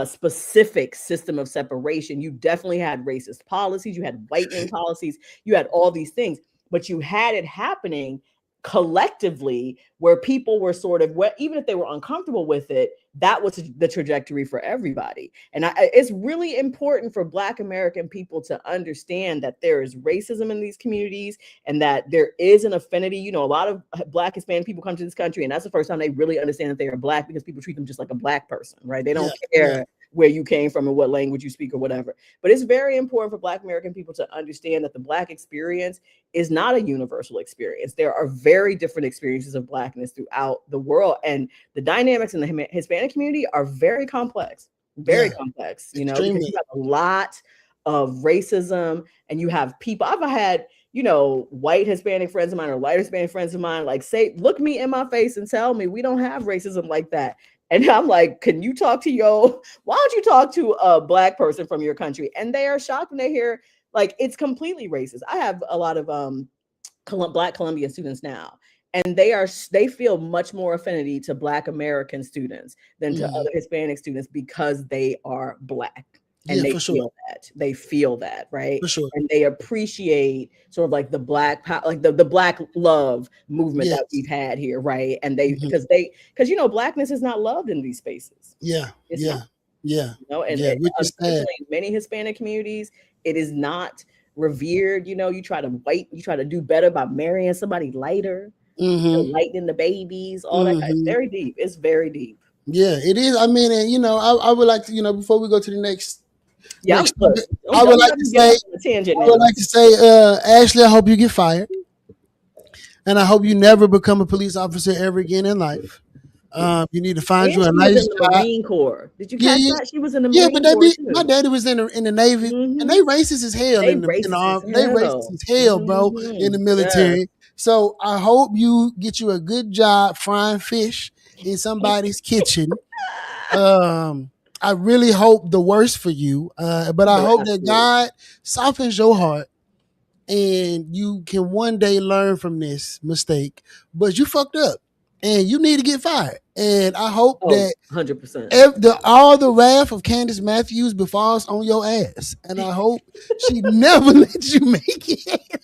specific system of separation. You definitely had racist policies, you had whitening policies, you had all these things, but you had it happening collectively where people were sort of, even if they were uncomfortable with it, that was the trajectory for everybody. And it's really important for Black American people to understand that there is racism in these communities and that there is an affinity. A lot of Black Hispanic people come to this country, and that's the first time they really understand that they are Black, because people treat them just like a Black person, right? They don't care where you came from and what language you speak or whatever. But it's very important for Black American people to understand that the Black experience is not a universal experience. There are very different experiences of Blackness throughout the world. And the dynamics in the Hispanic community are very complex, complex, because you have a lot of racism and you have people. I've had, white Hispanic friends of mine or white Hispanic friends of mine, like look me in my face and tell me we don't have racism like that. And I'm like, can you talk to why don't you talk to a Black person from your country? And they are shocked when they hear, like, it's completely racist. I have a lot of Black Colombian students now, and they feel much more affinity to Black American students than to other Hispanic students because they are Black. And they feel that, right? For sure. And they appreciate sort of like the Black power, like the Black love movement that we've had here, right? And because Blackness is not loved in these spaces. And unfortunately, many Hispanic communities, it is not revered. You try to do better by marrying somebody lighter, lightening the babies, all that. It's very deep. It's very deep. Yeah, it is. I mean, and I would like to, before we go to the next. Yeah, I would like to say, Ashley, I hope you get fired, and I hope you never become a police officer ever again in life. You need to find you a nice job. Marine Corps. Did you catch that? She was in the Marine Corps too. My daddy was in the Navy, and they racist as hell in the army. They racist as hell, bro, in the military. Yeah. So I hope you get you a good job frying fish in somebody's kitchen. I really hope the worst for you, but I hope that God softens your heart and you can one day learn from this mistake. But you fucked up and you need to get fired. And I hope that 100% all the wrath of Candace Matthews befalls on your ass. And I hope she never lets you make it.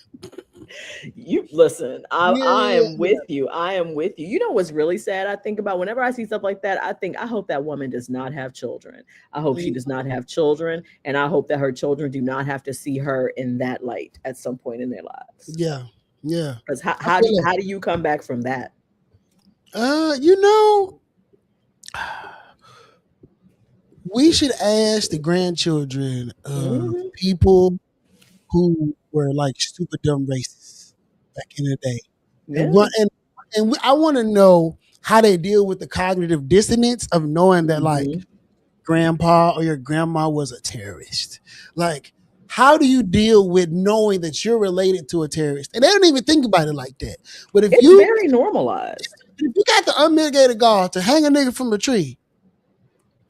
You listen, Yeah, I yeah, am with you. I am with you. You know what's really sad? I think about whenever I see stuff like that, I think I hope that woman does not have children. I hope she yeah, does not have children, and I hope that her children do not have to see her in that light at some point in their lives. yeah, yeah. Because I feel like, how do you come back from that? you know, we should ask the grandchildren of Hmm. people who were like super dumb racists back in the day, and Yeah. what I want to know how they deal with the cognitive dissonance of knowing that like Hmm. grandpa or your grandma was a terrorist. Like, how do you deal with knowing that you're related to a terrorist? And they don't even think about it like that. But It's very normalized. if you got the unmitigated gall to hang a nigga from a tree,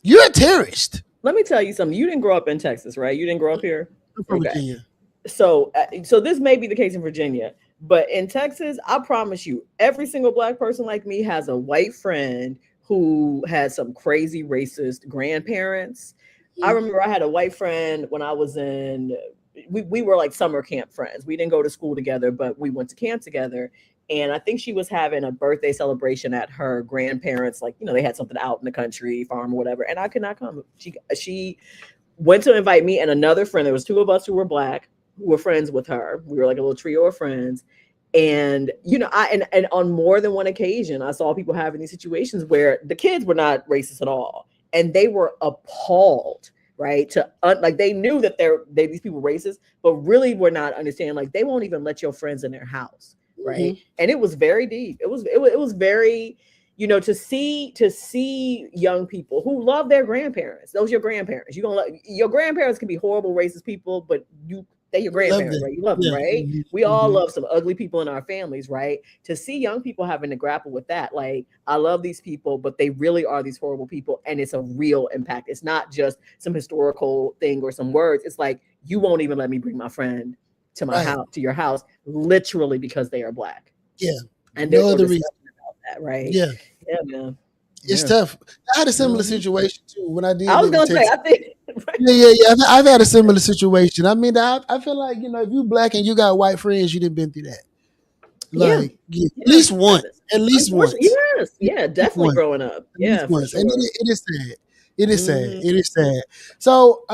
you're a terrorist. Let me tell you something. You didn't grow up in Texas, right? You didn't grow up here. I'm from Okay. Virginia. So this may be the case in Virginia, but in Texas, I promise you, every single black person like me has a white friend who had some crazy racist grandparents. I Mm, remember I had a white friend when I was in we were like summer camp friends. We didn't go to school together, but we went to camp together. And I think she was having a birthday celebration at her grandparents, like, they had something out in the country, farm or whatever, and I could not come. She went to invite me and another friend. There was two of us who were black who were friends with her. We were like a little trio of friends. And and on more than one occasion, I saw people having these situations where the kids were not racist at all, and they were appalled, right? Like they knew that these people were racist, but really were not understanding. Like they won't even let your friends in their house, right? mhm. And it was very deep. It was very, to see young people who love their grandparents. Those your grandparents. Your grandparents can be horrible racist people, but they're your Love grandparents, that. right? You love them, Yeah. right? Mhm, We all mhm. love some ugly people in our families, right? To see young people having to grapple with that, like, I love these people, but they really are these horrible people, and it's a real impact. It's not just some historical thing or some words. It's like, you won't even let me bring my friend to my Right. house, to your house, literally because they are black, Yeah. and No there's no other reason. discussion about that, right? Yeah. Yeah, man. It's Yeah. tough. I had a similar Mhm. situation too when I did I was live in gonna say, Texas. I think Yeah, yeah, yeah. I've had a similar situation. I mean, I feel like, if you black and you got white friends, you didn't been through that. yeah, Like, yeah, at yeah. least once. At least Unfortunately, once. yes, At yeah, least definitely once. growing up. At least Yeah, for once. And sure. it is sad. It is sad. Hmm. It is sad. So,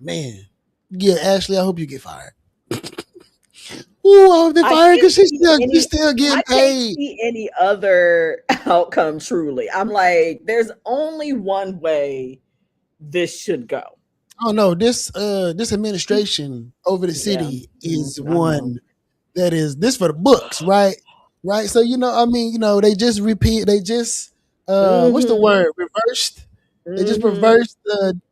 man. Yeah, Ashley, I hope you get fired. Ooh, I hope they I fired can't because see she's any. still I getting can't paid. see any other outcome. Truly, I'm like, there's only one way this should go. Oh no, this administration over the Yeah, city is I know. one that is this for the books, right? Right. So I mean, they just what's the Hmm. word? Reversed. They just Hmm. reversed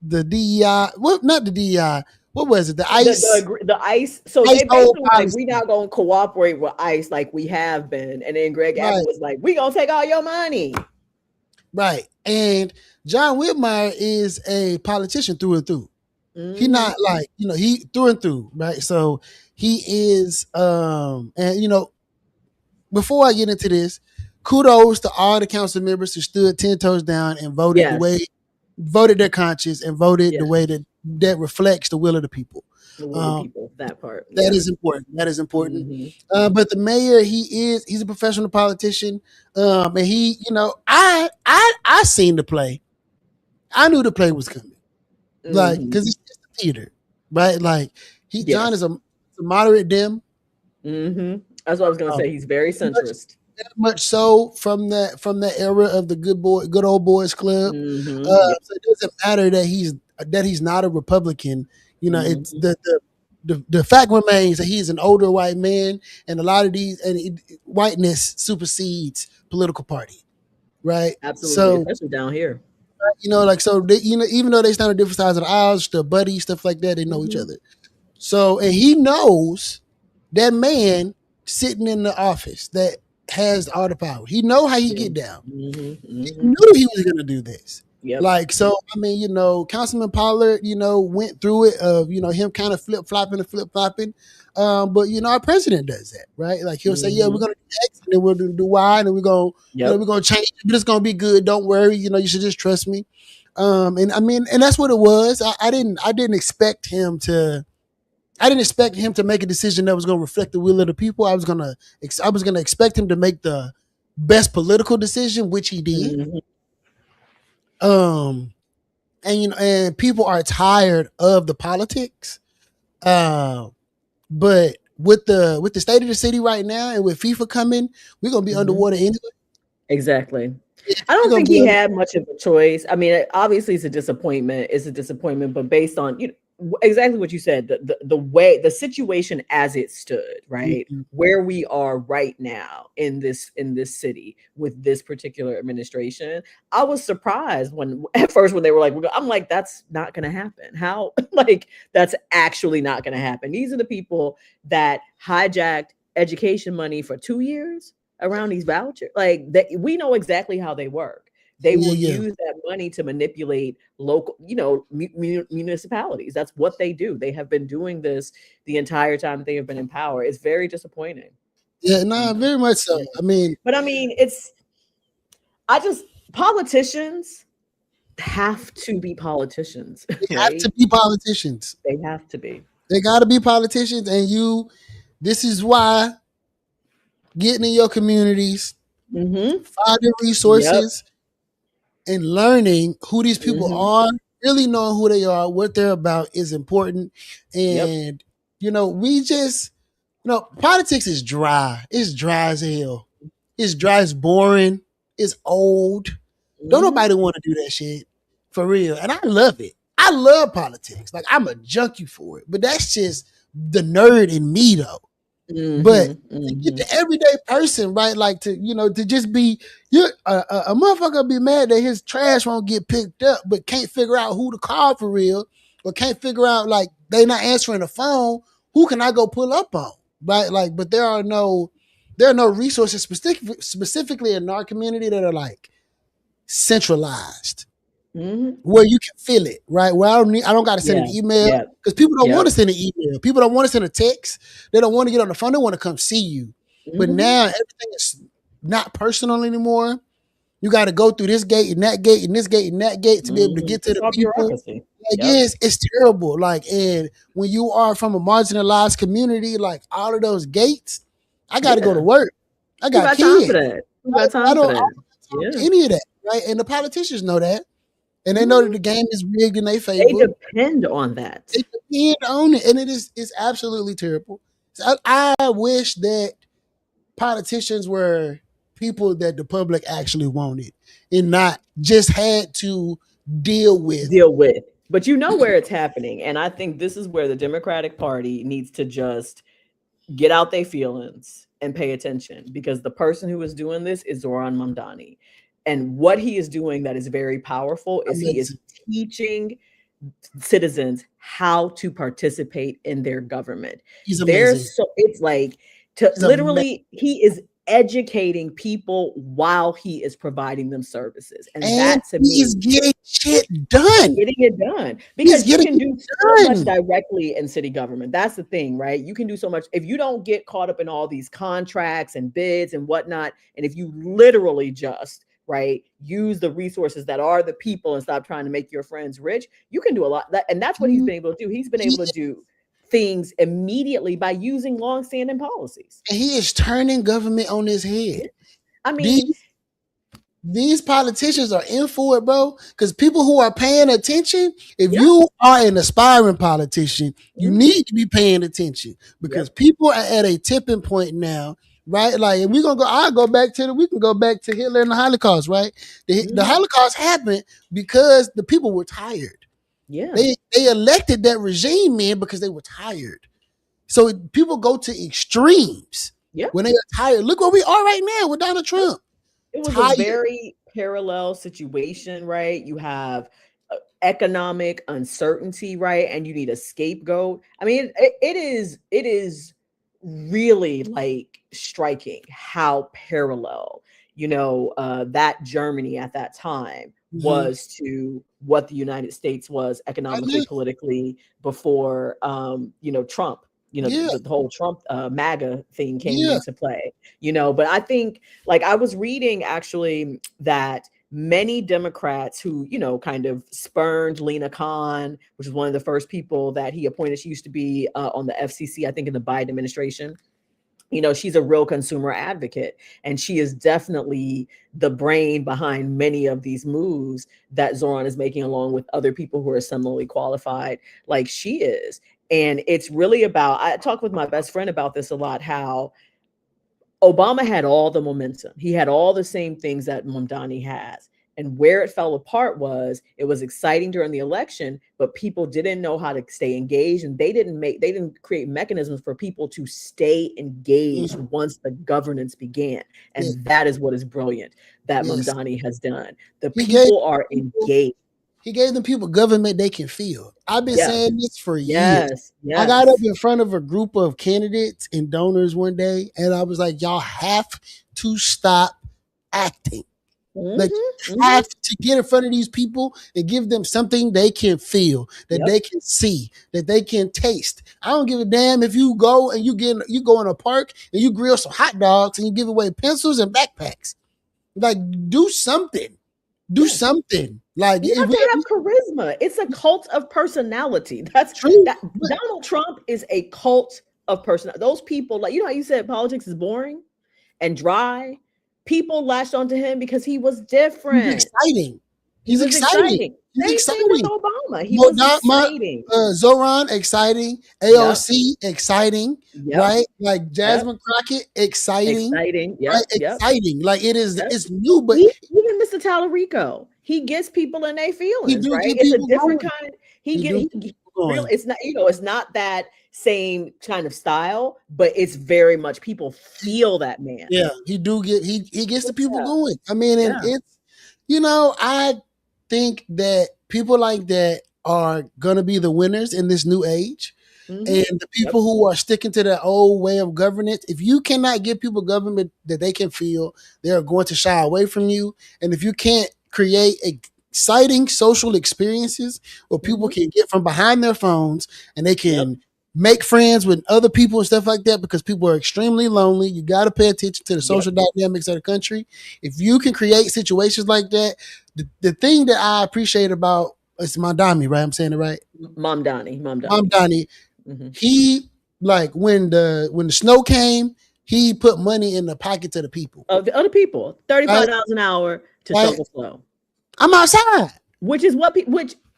the DEI. What not the DEI. What was it? The The, ICE the ICE. So ICE they hold basically was like, we policy. not gonna cooperate with ICE like we have been, and then Greg Abbott Right, was like, we gonna take all your money. right. And John Whitmire is a politician through and through. He Hmm. not like, he through and through, right? So he is and before I get into this, kudos to all the council members who stood 10 toes down and Yes, voted their conscience and voted the yes. way that reflects the will of the people. The will of the Um, people. That part. that Yeah. is important. That is important. Hmm. But the mayor, he's a professional politician. And he, I seen the play. I knew the play was coming. Like, Hmm. because it's a theater, right? Like John is Yes. a moderate dim. Hmm. That's what I was gonna Um, say. He's very much, centrist. much so from that era of the good old boys club. Hmm. Yep. So it doesn't matter that he's not a Republican. It's Hmm. the fact remains that he's an older white man, and a lot of whiteness supersedes political party, right? Absolutely, So especially down here. like so they, even though they stand on different sides of the aisles, still buddies, stuff like that, they know each Hmm. other. So and he knows that man sitting in the office that has all the power. He know how he Yeah. get down. Hmm. He Hmm. knew he was gonna do this. Yep. Like so, I mean, Councilman Pollard, went through it of him kind of flip flopping and flip flopping. But our president does that, right? Like he'll say, "Yeah, we're Hmm. gonna do X, and then we'll do Y, and then we're gonna, Yep. we're gonna change it, but it's gonna be good. Don't worry. You should just trust me." And I mean, and that's what it was. I didn't expect him to I didn't expect him to make a decision that was going to reflect the will of the people. I was gonna expect him to make the best political decision, which he did. Mhm. And and people are tired of the politics. Uh, but with the state of the city right now, and with FIFA coming, we're gonna be Mhm. underwater anyway. Exactly. I We're don't gonna think be he under, had much of a choice. I mean, obviously, it's a disappointment. It's a disappointment, but based on exactly what you said, the way the situation as it stood, right, Mhm. where we are right now in this city with this particular administration, I was surprised when at first when they were like, I'm like, that's not going to happen. How like that's actually not going to happen. These are the people that hijacked education money for 2 years around these vouchers. Like that, we know exactly how they work. They Yeah, will yeah, use that money to manipulate local, municipalities. That's what they do. They have been doing this the entire time they have been in power. It's very disappointing, yeah. you Nah, know. very much so. Yeah. I mean, But I mean, I just politicians have to be politicians, they have right? to be politicians. They have to be. They got to be politicians, and you. This is why getting in your communities, Mm-hmm. finding Yep. resources, and learning who these people Mm-hmm. are, really knowing who they are, what they're about is important. Yep. And we just politics is dry. It's dry as hell. It's dry, it's boring, it's old. Don't Mm-hmm. nobody want to do that shit for real. And I love it. I love politics. Like I'm a junkie for it. But that's just the nerd in me though. But Mm-hmm. to get Mm-hmm. the everyday person, right? Like to just be you a motherfucker be mad that his trash won't get picked up, but can't figure out who to call for real, or can't figure out like they not answering the phone. Who can I go pull up on? Right? Like, but there are no resources specifically in our community that are like centralized Mm-hmm. where you can feel it, right? Where I don't got to send an Yeah. email Yep. because people don't want Yep. to send an email. People don't want to send a text. They don't want to get on the phone. They want to come see you. But Mm-hmm. now everything is not personal anymore. You got to go through this gate and that gate and this gate and that gate to be able to Mhm. get to It's the all people. bureaucracy. Like, Yep. yes, it's terrible. Like, and when you are from a marginalized community, like all of those gates, I got to go to Yeah. work. I Who got got time for kids. that? Who Right? got time for I that? don't have time for Yeah. any of that. Right? And the politicians know that. And they know that Mhm. the game is rigged in their They favor. depend on that. They depend on it, and it's absolutely terrible. So I wish that politicians were people that the public actually wanted, and not just had to deal with. Deal with. But you know where it's happening. And I think this is where the Democratic Party needs to just get out their feelings and pay attention, because the person who is doing this is Zoran Mamdani. And what he is doing that is very powerful is he is Amazing. teaching citizens how to participate in their government. He's amazing. There's so it's like to He's amazing, literally he is educating people while he is providing them services. And and that to he's me, getting shit done. getting it done, He's because you getting can it do so much done. directly in city government. That's the thing, right? You can do so much if you don't get caught up in all these contracts and bids and whatnot. And if you literally just right use the resources that are the people and stop trying to make your friends rich, you can do a lot. And that's what he's been able to do. He's been able to do things immediately by using long-standing policies. He is turning government on his Yeah. head. I mean, These these politicians are in for it, bro. Because people who are paying attention, if yeah. you are an aspiring politician, you Mhm. need to be paying attention because Yep. people are at a tipping point now, right? Like, and we're gonna go. I'll go back to we can go back to Hitler and the Holocaust, right? The Mhm. Holocaust happened because the people were tired. Yeah. They elected that regime in because they were tired. So people go to extremes Yeah. when they are tired. Look where we are right now with Donald Trump. It was a Tired. very parallel situation, right? You have economic uncertainty, right? And you need a scapegoat. I mean, it is really like striking how parallel, that Germany at that time Mhm. was to what the United States was Right economically, now. politically before, Trump, Yeah, the whole Trump MAGA thing came yeah. into play, but I think like I was reading actually that many Democrats who, kind of spurned Lena Khan, which was one of the first people that he appointed. She used to be on the FCC, I think, in the Biden administration. She's a real consumer advocate, and she is definitely the brain behind many of these moves that Zoran is making, along with other people who are similarly qualified like she is. And it's really about, I talk with my best friend about this a lot, how Obama had all the momentum. He had all the same things that Mamdani has. And where it fell apart was, it was exciting during the election, but people didn't know how to stay engaged, and they didn't create mechanisms for people to stay engaged once the governance began. And that is what is brilliant that Mamdani has done. The people are engaged. He gave them people government they can feel. I've been saying this for years. Yes. I got up in front of a group of candidates and donors one day, and I was like, y'all have to stop acting. Like, have to get in front of these people and give them something they can feel, that they can see, that they can taste. I don't give a damn if you go and you go in a park and you grill some hot dogs and you give away pencils and backpacks. Like, do something. Do something. Like, you have to have charisma. It's a cult of personality. That's true. Donald Trump is a cult of personality. Those people, like, how you said politics is boring and dry. People latched onto him because he was different. He's exciting. He's exciting. Same thing with Obama. He was exciting. Zoran, exciting. AOC, exciting. Right? Like Jasmine Crockett, exciting. Exciting. Right? Exciting. Like, it is. It's new, but even Mr. Tallarico, he gets people in their feelings. Right? It's a different kind. It's not. It's not that same kind of style, but it's very much people feel that man. Yeah, he gets the people going. I mean, and it's, I think that people like that are gonna be the winners in this new age. And the people who are sticking to that old way of governance, if you cannot give people government that they can feel, they are going to shy away from you. And if you can't create exciting social experiences where people can get from behind their phones and they can make friends with other people and stuff like that, because people are extremely lonely. You got to pay attention to the social dynamics of the country. If you can create situations like that, the thing that I appreciate about, it's Mamdani, right? I'm saying it right? Mamdani. He, like, when the snow came, he put money in the pockets of the people. Of the other people. $35 an hour to shovel snow. I'm outside. Which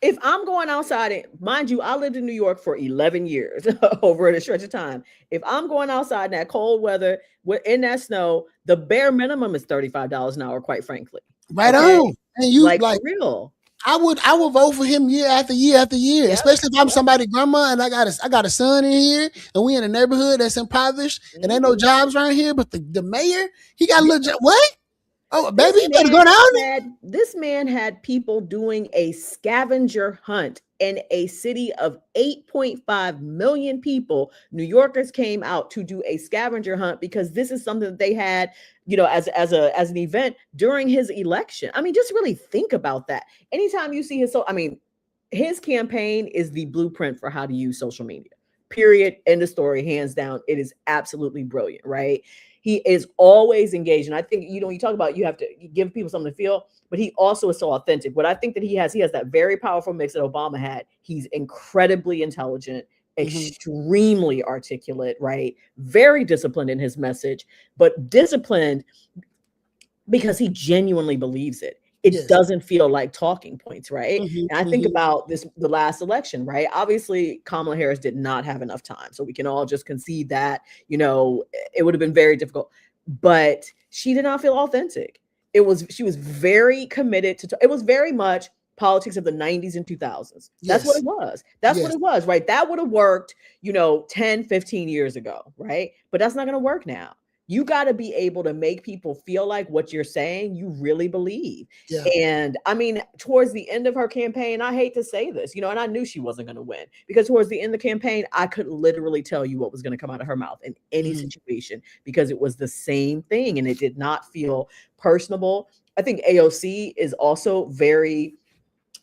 if I'm going outside, mind you, I lived in New York for 11 years over a stretch of time. If I'm going outside in that cold weather, in that snow, the bare minimum is $35 an hour, quite frankly. Right on. And you like for real. I would vote for him year after year after year, especially if I'm somebody's grandma and I got a son in here and we in a neighborhood that's impoverished and ain't no jobs around here, but the mayor, he got a little job. What? Oh, baby, you better go down. This man had people doing a scavenger hunt in a city of 8.5 million people. New Yorkers came out to do a scavenger hunt because this is something that they had, as an event during his election. I mean, just really think about that. Anytime you see his campaign is the blueprint for how to use social media. Period. End of story. Hands down. It is absolutely brilliant, right? He is always engaged. And I think, you talk about, you have to give people something to feel, but he also is so authentic. What I think that he has that very powerful mix that Obama had. He's incredibly intelligent, extremely articulate, right? Very disciplined in his message, but disciplined because he genuinely believes it. It doesn't feel like talking points, right? And I think about the last election, right? Obviously, Kamala Harris did not have enough time. So we can all just concede that, it would have been very difficult. But she did not feel authentic. She was very committed it was very much politics of the 90s and 2000s. That's what it was. That's what it was, right? That would have worked, 10, 15 years ago, right? But that's not going to work now. You got to be able to make people feel like what you're saying, you really believe. Yeah. And I mean, towards the end of her campaign, I hate to say this, and I knew she wasn't going to win, because towards the end of the campaign, I could literally tell you what was going to come out of her mouth in any situation, because it was the same thing and it did not feel personable. I think AOC is also very,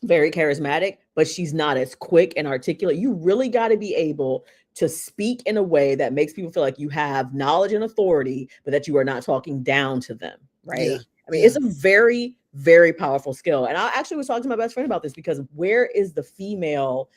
very charismatic, but she's not as quick and articulate. You really got to be able to speak in a way that makes people feel like you have knowledge and authority, but that you are not talking down to them, right? Yeah. I mean, it's a very, very powerful skill. And I actually was talking to my best friend about this, because where is the female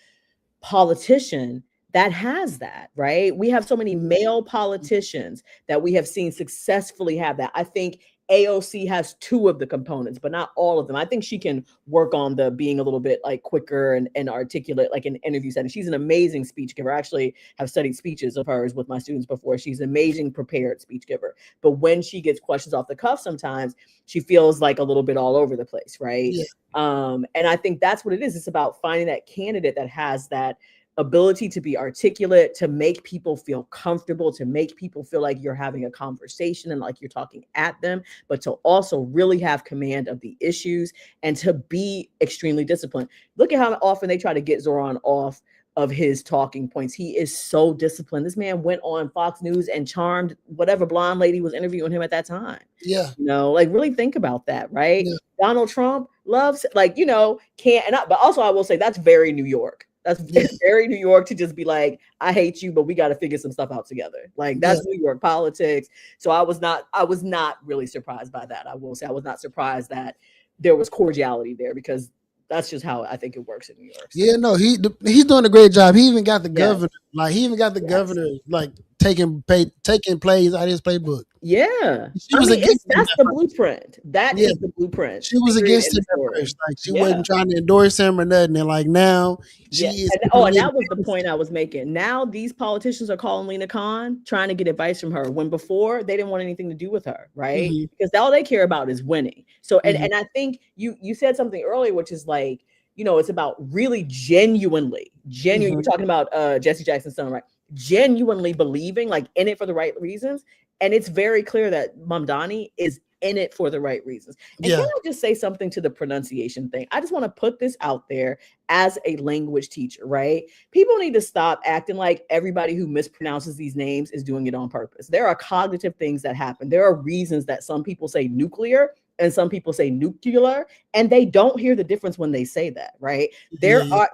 politician that has that, right? We have so many male politicians that we have seen successfully have that. I think AOC has two of the components, but not all of them. I think she can work on the being a little bit like quicker and articulate, like in interview setting. She's an amazing speech giver. I actually have studied speeches of hers with my students before. She's an amazing prepared speech giver. But when she gets questions off the cuff, sometimes she feels like a little bit all over the place, right? Yeah. And I think that's what it is. It's about finding that candidate that has that ability to be articulate, to make people feel comfortable, to make people feel like you're having a conversation and like you're talking at them, but to also really have command of the issues and to be extremely disciplined. Look at how often they try to get Zoran off of his talking points. He is so disciplined. This man went on Fox News and charmed whatever blonde lady was interviewing him at that time. Yeah. You know, like really think about that, right? Yeah. Donald Trump loves, like, you know, but also I will say that's very New York. That's very New York to just be like, I hate you, but we got to figure some stuff out together. Like that's New York politics. So I was not really surprised by that. I will say I was not surprised that there was cordiality there, because that's just how I think it works in New York. So. Yeah, no, he's doing a great job. He even got the governor, like he even got the governor like taking plays out of his playbook. Yeah, that's the blueprint. That is the blueprint. She was against him at first, like she wasn't trying to endorse him or nothing. And like now, she is. And that was the point I was making. Now these politicians are calling Lena Khan, trying to get advice from her, when before they didn't want anything to do with her, right? Mm-hmm. Because all they care about is winning. So, and I think you said something earlier, which is like, you know, it's about really genuinely. You're talking about Jesse Jackson's son, right? Genuinely believing, like in it for the right reasons. And it's very clear that Mamdani is in it for the right reasons. And can I just say something to the pronunciation thing? I just want to put this out there as a language teacher, right? People need to stop acting like everybody who mispronounces these names is doing it on purpose. There are cognitive things that happen. There are reasons that some people say nuclear and some people say nuclear, and they don't hear the difference when they say that, right? There are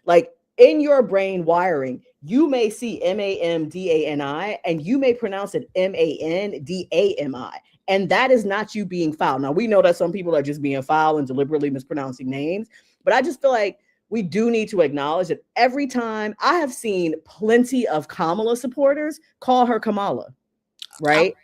like in your brain wiring, you may see Mamdani and you may pronounce it Mandami. And that is not you being foul. Now, we know that some people are just being foul and deliberately mispronouncing names, but I just feel like we do need to acknowledge that every time I have seen plenty of Kamala supporters call her Kamala, right?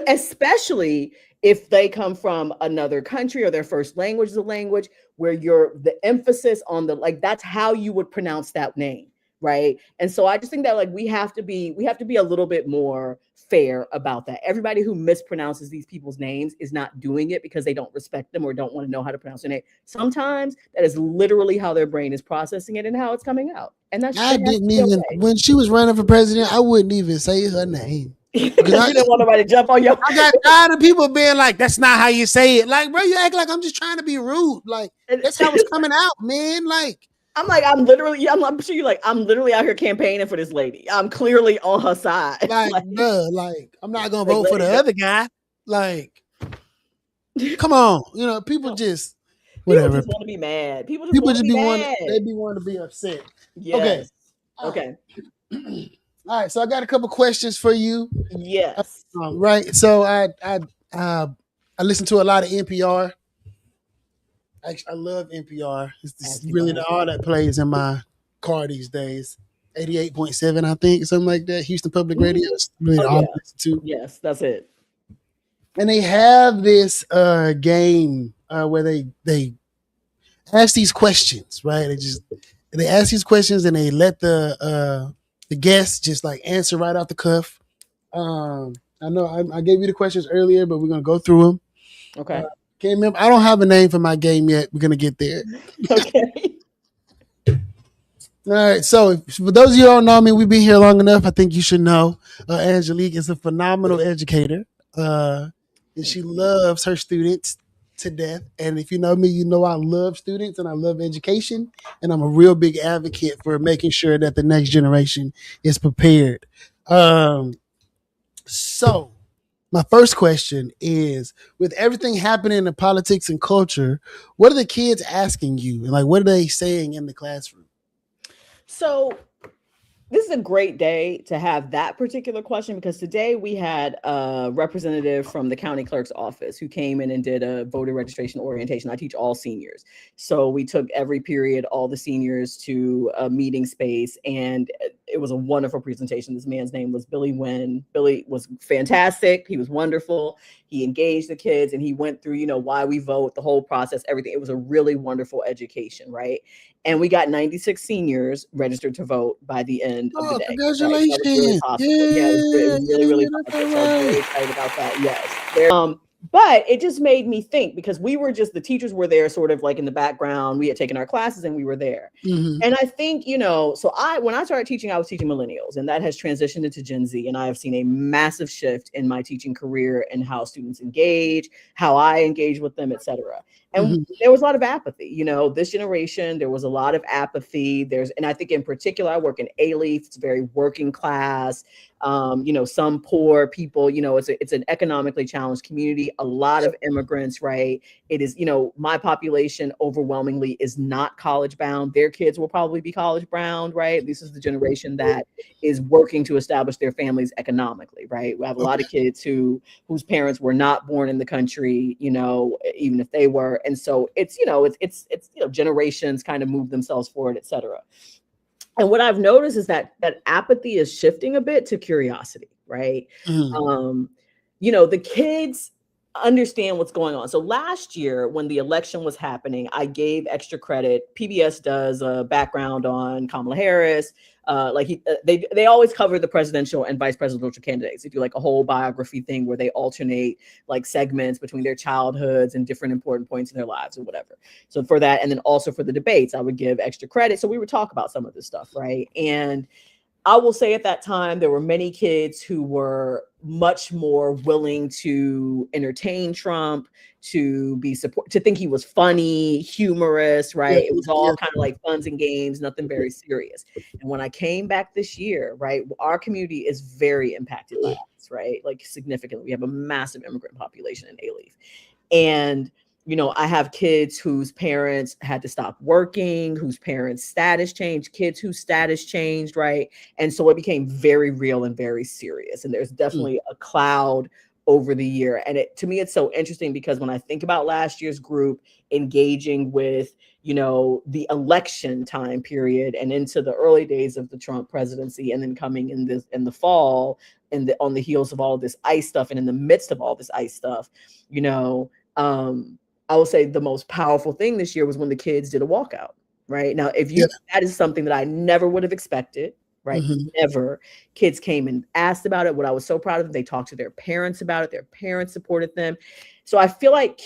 Especially if they come from another country or their first language is a language where the emphasis on that's how you would pronounce that name, right? And so I just think that we have to be a little bit more fair about that. Everybody who mispronounces these people's names is not doing it because they don't respect them or don't want to know how to pronounce their name. Sometimes that is literally how their brain is processing it and how it's coming out. And that's when she was running for president, I wouldn't even say her name. Because I didn't want nobody to jump on your. I got tired of people being like, "That's not how you say it." Like, bro, you act like I'm just trying to be rude. Like, that's how it's coming out, man. Like, I'm sure you're like, I'm literally out here campaigning for this lady. I'm clearly on her side. Like, I'm not gonna vote for the other guy. Like, come on, people just whatever. People just want to be mad. People just be mad. They be wanting to be upset. Yes. Okay. All right, so I got a couple questions for you. Yes. Right. So I listen to a lot of NPR. I love NPR. It's really all that plays in my car these days. 88.7, I think, something like that. Houston Public Radio. It's really all I listen to. Yes, that's it. And they have this game where they ask these questions, right? They ask these questions and they let the guests just answer right off the cuff. I know I gave you the questions earlier, but we're gonna go through them. Okay. Can't remember. I don't have a name for my game yet. We're gonna get there. Okay. All right. So for those of you who don't know me, we've been here long enough. I think you should know. Angelique is a phenomenal educator, and she loves her students to death. And if you know me, you know I love students and I love education, and I'm a real big advocate for making sure that the next generation is prepared. So my first question is, with everything happening in politics and culture, what are the kids asking you? And what are they saying in the classroom? So This is a great day to have that particular question, because today we had a representative from the county clerk's office who came in and did a voter registration orientation. I teach all seniors. So we took every period, all the seniors to a meeting space, and it was a wonderful presentation. This man's name was Billy Wynn. Billy was fantastic. He was wonderful. He engaged the kids and he went through, why we vote, the whole process, everything. It was a really wonderful education, right? And we got 96 seniors registered to vote by the end of the Oh, day. Right? That was really congratulations. possible. Yeah, it Yeah, was really, yeah, really that's positive. all So I was right. very excited about that. Yes. But it just made me think, because we were just, the teachers were there sort of like in the background. We had taken our classes and we were there. Mm-hmm. And I think, so when I started teaching, I was teaching millennials, and that has transitioned into Gen Z. And I have seen a massive shift in my teaching career and how students engage, how I engage with them, et cetera. And Mm-hmm. there was a lot of apathy, this generation, there was a lot of apathy. And I think in particular, I work in A-Leaf, it's very working class, some poor people, it's an economically challenged community, a lot of immigrants, right? It is, my population overwhelmingly is not college bound. Their kids will probably be college bound, right? This is the generation that is working to establish their families economically, right? We have a lot of kids whose parents were not born in the country, even if they were. And so it's generations kind of move themselves forward, et cetera. And what I've noticed is that apathy is shifting a bit to curiosity, right? Mm-hmm. The kids understand what's going on. So last year, when the election was happening, I gave extra credit. PBS does a background on Kamala Harris. They always cover the presidential and vice presidential candidates. They do like a whole biography thing where they alternate like segments between their childhoods and different important points in their lives or whatever. So for that, and then also for the debates, I would give extra credit. So we would talk about some of this stuff, right? And I will say at that time, there were many kids who were much more willing to entertain Trump, to think he was funny, humorous, right? It was all kind of like funs and games, nothing very serious. And when I came back this year, right, our community is very impacted by us, right? Like significantly. We have a massive immigrant population in A-Leaf. And I have kids whose parents had to stop working, whose parents' status changed, kids whose status changed, right? And so it became very real and very serious. And there's definitely a cloud over the year. And to me, it's so interesting because when I think about last year's group engaging with, the election time period and into the early days of the Trump presidency, and then coming in the fall and on the heels of all this ICE stuff, and in the midst of all this ICE stuff, I will say the most powerful thing this year was when the kids did a walkout, right? Now, that is something that I never would have expected, right? Mm-hmm. Never. Kids came and asked about it. What I was so proud of them, they talked to their parents about it. Their parents supported them. So I feel like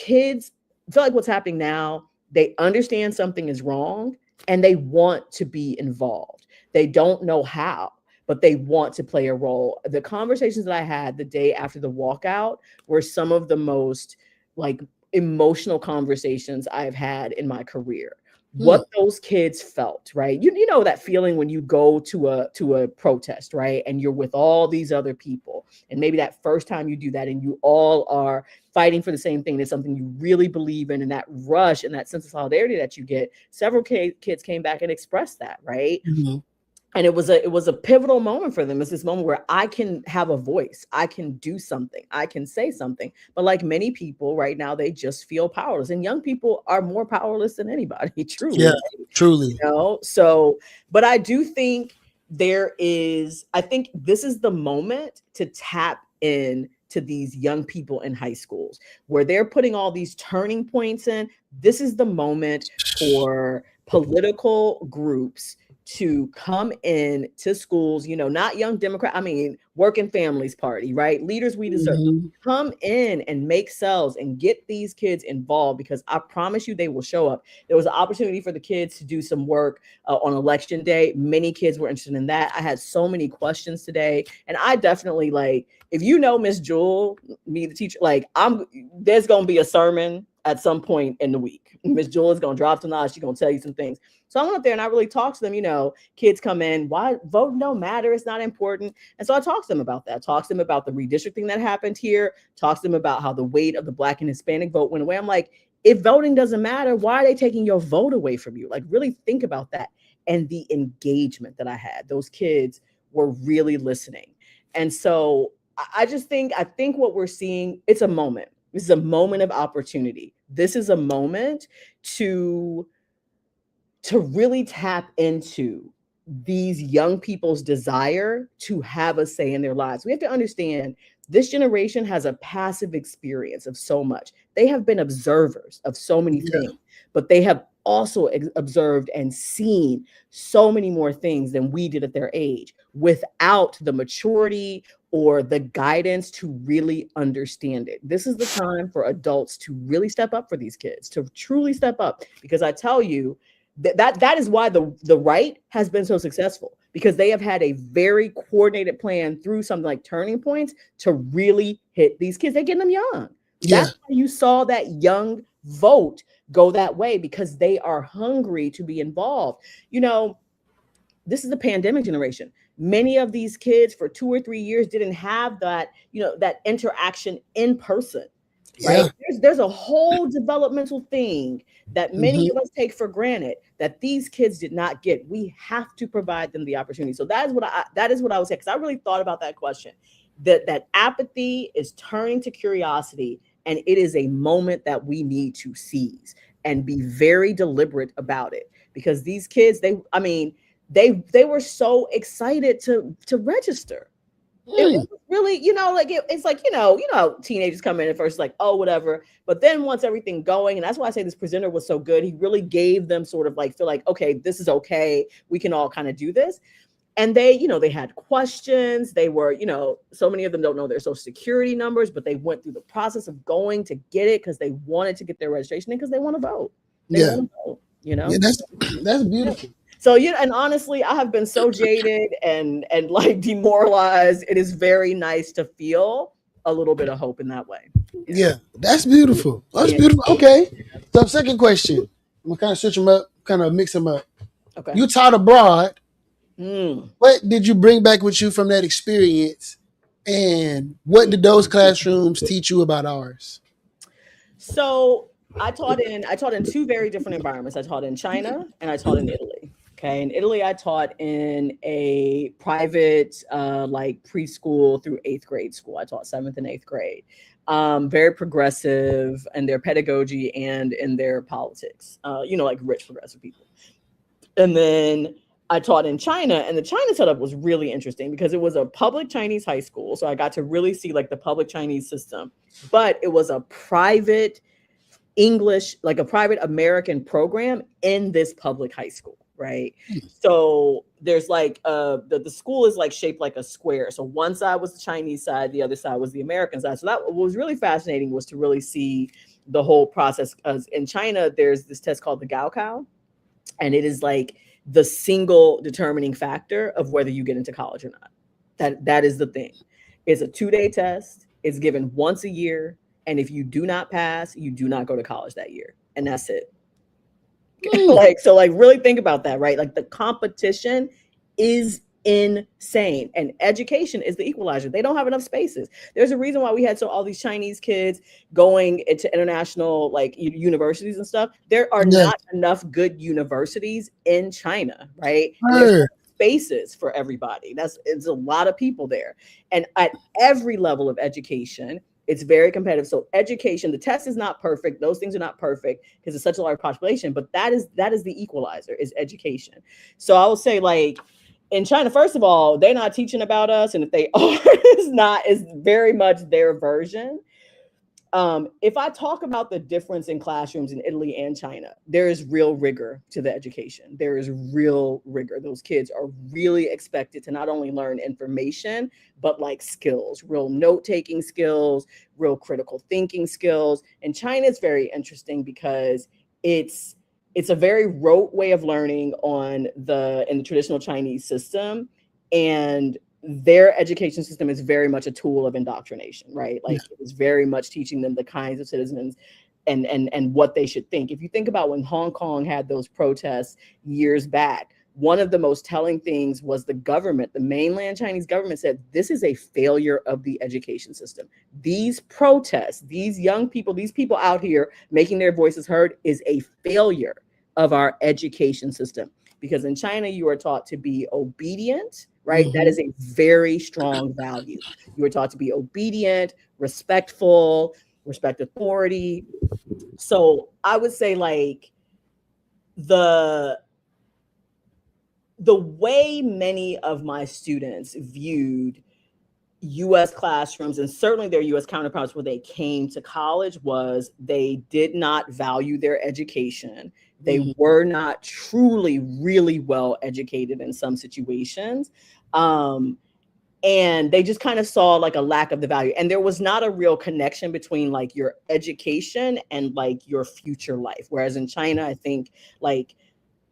what's happening now, they understand something is wrong and they want to be involved. They don't know how, but they want to play a role. The conversations that I had the day after the walkout were some of the most like emotional conversations I've had in my career. What those kids felt, right? You know that feeling when you go to a protest, right? And you're with all these other people. And maybe that first time you do that and you all are fighting for the same thing, it's something you really believe in, and that rush and that sense of solidarity that you get. Several kids came back and expressed that, right? Mm-hmm. And it was a pivotal moment for them. It's this moment where I can have a voice, I can do something, I can say something. But like many people right now, they just feel powerless. And young people are more powerless than anybody, truly. Yeah, right? truly. So, but I do think I think this is the moment to tap in to these young people in high schools where they're putting all these turning points in. This is the moment for political groups to come in to schools, not Young Democrat, Working Families Party, right? Leaders We Deserve. Mm-hmm. Come in and make cells and get these kids involved, because I promise you they will show up. There was an opportunity for the kids to do some work on election day. Many kids were interested in that. I had so many questions today. And I definitely if Miss Jewel, me, the teacher, there's going to be a sermon at some point in the week. Miss Jewel is going to drop some knowledge. She's going to tell you some things. So I went up there and I really talked to them. Kids come in, why vote don't matter, it's not important. And so I talked to them about that. Talked to them about the redistricting that happened here. Talked to them about how the weight of the Black and Hispanic vote went away. I'm like, if voting doesn't matter, why are they taking your vote away from you? Like, really think about that. and the engagement that I had. Those kids were really listening. And so I think what we're seeing, it's a moment. This is a moment of opportunity. This is a moment to really tap into these young people's desire to have a say in their lives. We have to understand this generation has a passive experience of so much. They have been observers of so many things, but they have also observed and seen so many more things than we did at their age without the maturity or the guidance to really understand it. This is the time for adults to really step up for these kids, to truly step up, because I tell you, that is why the right has been so successful, because they have had a very coordinated plan through something like turning points to really hit these kids. They're getting them young. That's why you saw that young vote go that way, because they are hungry to be involved. You know, this is the pandemic generation. Many of these kids for 2 or 3 years didn't have that, that interaction in person. Right. There's a whole developmental thing that many of us take for granted that these kids did not get. We have to provide them the opportunity. So that is what I was saying, because I really thought about that question. That apathy is turning to curiosity, and it is a moment that we need to seize and be very deliberate about it, because these kids, they were so excited to register. It was really, it's like, teenagers come in at first like, oh, whatever. But then once everything going, and that's why I say this presenter was so good, he really gave them sort of like, feel like, okay, this is okay. We can all kind of do this. And they, they had questions. They were, so many of them don't know their social security numbers, but they went through the process of going to get it because they wanted to get their registration in, because they want to vote. They want to vote, Yeah, that's beautiful. So, and honestly, I have been so jaded and like demoralized. It is very nice to feel a little bit of hope in that way. Yeah, that's beautiful. That's beautiful. Okay. So, second question. I'm going to kind of switch them up, kind of mix them up. Okay. You taught abroad. What did you bring back with you from that experience? And what did those classrooms teach you about ours? So I taught in 2 very different environments. I taught in China and I taught in Italy. Okay. In Italy, I taught in a private, like preschool through 8th grade school. I taught 7th and 8th grade. Very progressive in their pedagogy and in their politics, like rich progressive people. And then I taught in China, and the China setup was really interesting because it was a public Chinese high school. So I got to really see like the public Chinese system, but it was a private English, like a private American program in this public high school. Right. So there's like the school is like shaped like a square. So one side was the Chinese side, the other side was the American side. So that what was really fascinating was to really see the whole process. Because in China, there's this test called the Gaokao, and it is like the single determining factor of whether you get into college or not. That is the thing. It's a 2-day test. It's given once a year. And if you do not pass, you do not go to college that year. And that's it. So really think about that, right? Like the competition is insane, and education is the equalizer. They don't have enough spaces. There's a reason why we had all these Chinese kids going into international like universities and stuff. There are not enough good universities in China, right? There's spaces for everybody. It's a lot of people there, and at every level of education, it's very competitive. So education, the test is not perfect. Those things are not perfect because it's such a large population, but that is the equalizer, is education. So I will say, like, in China, first of all, they're not teaching about us. And if they are, it's very much their version. If I talk about the difference in classrooms in Italy and China, there is real rigor to the education. There is real rigor. Those kids are really expected to not only learn information, but like skills, real note-taking skills, real critical thinking skills. And China is very interesting because it's a very rote way of learning in the traditional Chinese system. And their education system is very much a tool of indoctrination, right? Like it is very much teaching them the kinds of citizens and what they should think. If you think about when Hong Kong had those protests years back, one of the most telling things was the government, the mainland Chinese government, said this is a failure of the education system. These protests, these young people, these people out here making their voices heard is a failure of our education system. because in China, you are taught to be obedient, right? That is a very strong value. You are taught to be obedient, respectful, respect authority. So I would say like the way many of my students viewed US classrooms and certainly their US counterparts when they came to college was they did not value their education. They were not truly really well educated in some situations. And they just kind of saw like a lack of the value. And there was not a real connection between like your education and like your future life. Whereas in China, I think like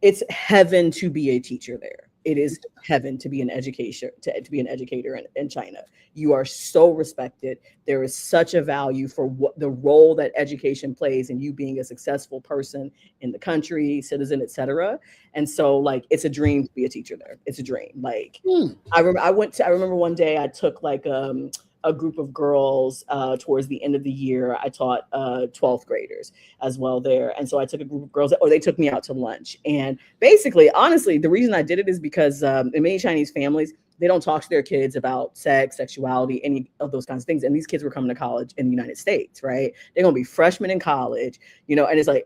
it's heaven to be a teacher there. It is heaven to be an educator, to be an educator in China. You are so respected. There is such a value for what the role that education plays in you being a successful person in the country, citizen, etc. And so like it's a dream to be a teacher there. It's a dream. Like I remember one day I took like a group of girls towards the end of the year. I taught 12th graders as well there. And so I took a group of girls, or they took me out to lunch. And basically, honestly, the reason I did it is because in many Chinese families, they don't talk to their kids about sex, sexuality, any of those kinds of things. And these kids were coming to college in the United States, right? They're going to be freshmen in college, you know, and it's like,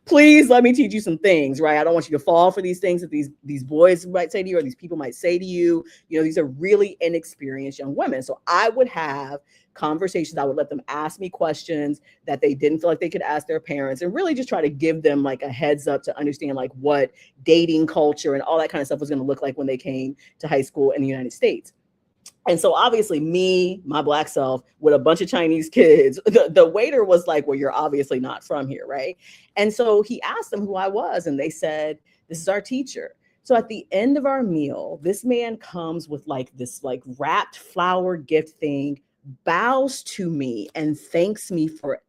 please let me teach you some things, right? I don't want you to fall for these things that these boys might say to you, or these people might say to you. You know, these are really inexperienced young women. So I would have conversations. I would let them ask me questions that they didn't feel like they could ask their parents, and really just try to give them like a heads up to understand like what dating culture and all that kind of stuff was going to look like when they came to high school in the United States. And so obviously me, my Black self, with a bunch of Chinese kids, the waiter was like, well, you're obviously not from here, right? And so he asked them who I was, and they said, this is our teacher. So at the end of our meal, this man comes with like this like wrapped flower gift thing, bows to me and thanks me for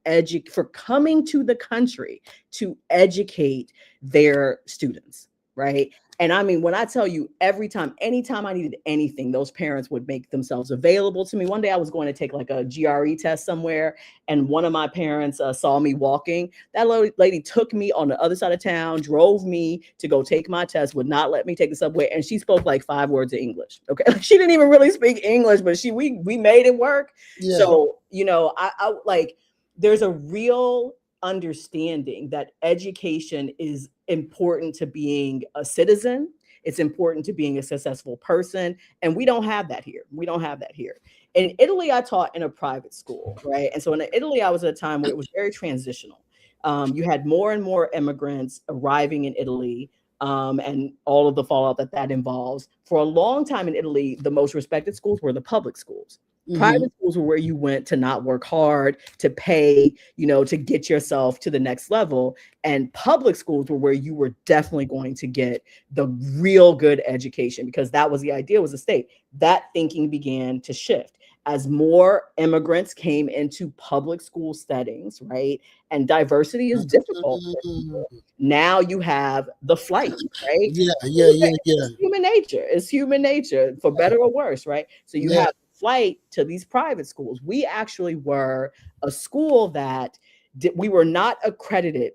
coming to the country to educate their students, right? And I mean, when I tell you anytime I needed anything, those parents would make themselves available to me. One day I was going to take like a GRE test somewhere, and one of my parents saw me walking. That lady took me on the other side of town, drove me to go take my test, would not let me take the subway. And she spoke like 5 words of English. Okay. She didn't even really speak English, but we made it work. Yeah. So, you know, I like, there's a real understanding that education is important to being a citizen. It's important to being a successful person. And we don't have that here. In Italy, I taught in a private school, right? And so in Italy, I was at a time where it was very transitional. You had more and more immigrants arriving in Italy, and all of the fallout that involves. For a long time in Italy, the most respected schools were the public schools. Private schools were where you went to not work hard, to pay, you know, to get yourself to the next level. And public schools were where you were definitely going to get the real good education, because that was the idea, was the state. That thinking began to shift as more immigrants came into public school settings, right? And diversity is difficult. Now you have the flight, right? Yeah. It's human nature, for better or worse, right? So you have flight to these private schools. We actually were a school that we were not accredited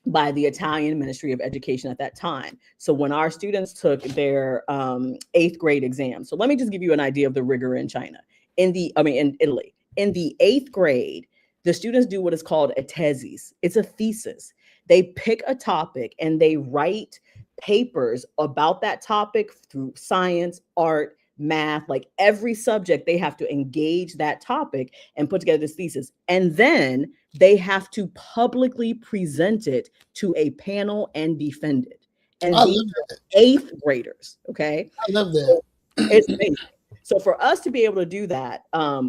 by the Italian Ministry of Education at that time. So when our students took their 8th grade exam, so let me just give you an idea of the rigor in China. In Italy, in the 8th grade, the students do what is called a thesis. It's a thesis. They pick a topic and they write papers about that topic through science, art, math, like every subject. They have to engage that topic and put together this thesis. And then they have to publicly present it to a panel and defend it. And these are 8th graders. Okay. I love that. It's amazing. So for us to be able to do that,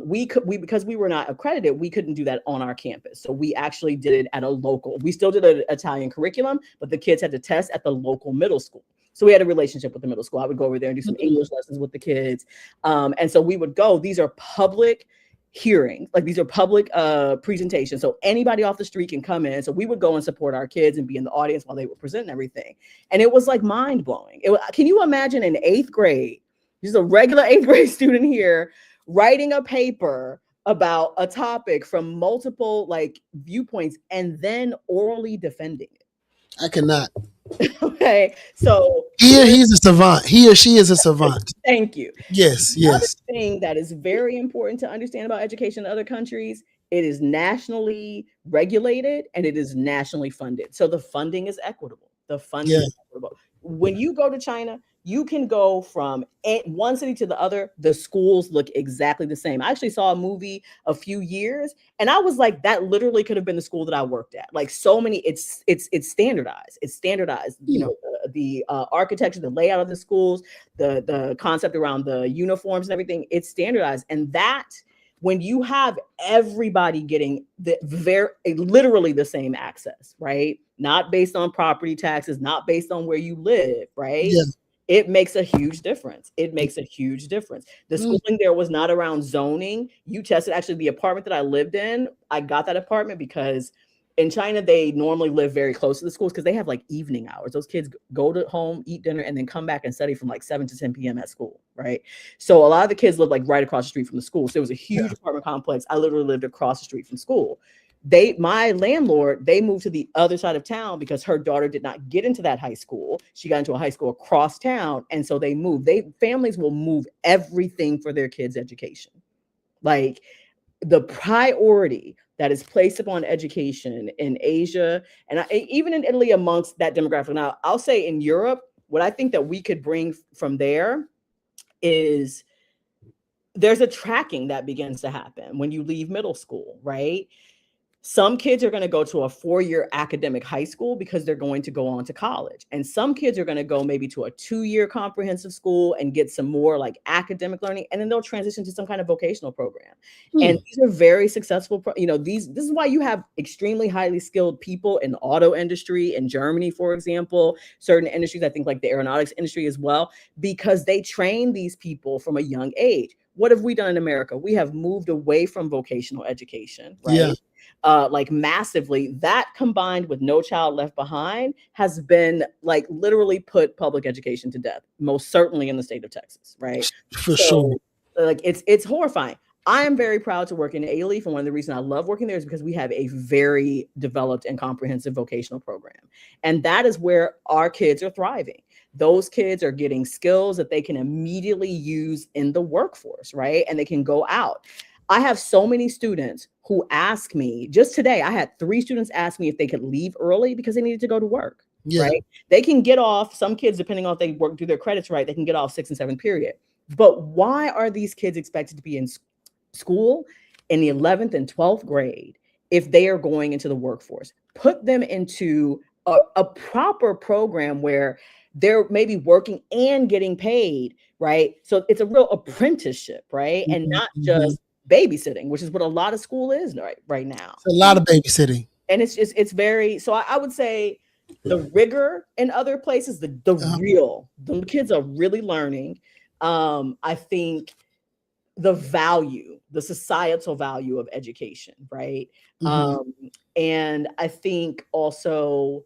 because we were not accredited, we couldn't do that on our campus. So we actually did it at a local. We still did an Italian curriculum, but the kids had to test at the local middle school. So we had a relationship with the middle school. I would go over there and do some English lessons with the kids. And so we would go. These are public hearings, like these are public presentations. So anybody off the street can come in. So we would go and support our kids and be in the audience while they were presenting everything. And it was like mind blowing. Can you imagine in 8th grade? Just a regular 8th grade student here writing a paper about a topic from multiple like viewpoints and then orally defending it. I cannot. Okay, so Here, he's a savant. He or she is a savant. thank you. Yes, The other yes. thing that is very important to understand about education in other countries, it is nationally regulated and it is nationally funded. So the funding is equitable. The funding Yeah. is equitable. When you go to China, you can go from one city to the other. The schools look exactly the same. I actually saw a movie a few years, and I was like, that literally could have been the school that I worked at. Like so many, it's standardized. It's standardized. You Hmm. know, the architecture, the layout of the schools, the concept around the uniforms and everything, it's standardized. And that when you have everybody getting the very literally the same access, right? Not based on property taxes, not based on where you live, right? Yeah. It makes a huge difference. It makes a huge difference. The Mm. schooling there was not around zoning. You tested actually the apartment that I lived in. I got that apartment because in China, they normally live very close to the schools because they have like evening hours. Those kids go to home, eat dinner, and then come back and study from like 7 to 10 p.m. at school, right? So a lot of the kids live like right across the street from the school. So it was a huge Yeah. apartment complex. I literally lived across the street from school. My landlord, they moved to the other side of town because her daughter did not get into that high school. She got into a high school across town. And so they moved. Families will move everything for their kids' education. Like the priority that is placed upon education in Asia and even in Italy amongst that demographic. Now, I'll say in Europe, what I think that we could bring from there is there's a tracking that begins to happen when you leave middle school, right? Some kids are going to go to a 4-year academic high school because they're going to go on to college. And some kids are going to go maybe to a 2-year comprehensive school and get some more like academic learning. And then they'll transition to some kind of vocational program. And Hmm. these are very successful. This is why you have extremely highly skilled people in the auto industry in Germany, for example, certain industries, I think like the aeronautics industry as well, because they train these people from a young age. What have we done in America? We have moved away from vocational education, Yeah. right? Like massively. That combined with No Child Left Behind has been like literally put public education to death, most certainly in the state of Texas, right? For sure. So like it's horrifying. I am very proud to work in A-Leaf, and one of the reasons I love working there is because we have a very developed and comprehensive vocational program. And that is where our kids are thriving. Those kids are getting skills that they can immediately use in the workforce, right? And they can go out. I have so many students who ask me, just today, I had 3 students ask me if they could leave early because they needed to go to work, Yeah. right? They can get off, some kids, depending on if they work through their credits right, they can get off 6th and 7th period. But why are these kids expected to be in school in the 11th and 12th grade if they are going into the workforce? Put them into a proper program where they're maybe working and getting paid, right? So it's a real apprenticeship, right? And Mhm, not mhm. just babysitting, which is what a lot of school is right now. It's a lot of babysitting. And it's very, so I would say the rigor in other places, Uh, the kids are really learning. I think the societal value of education, right? mhm. Um, and I think also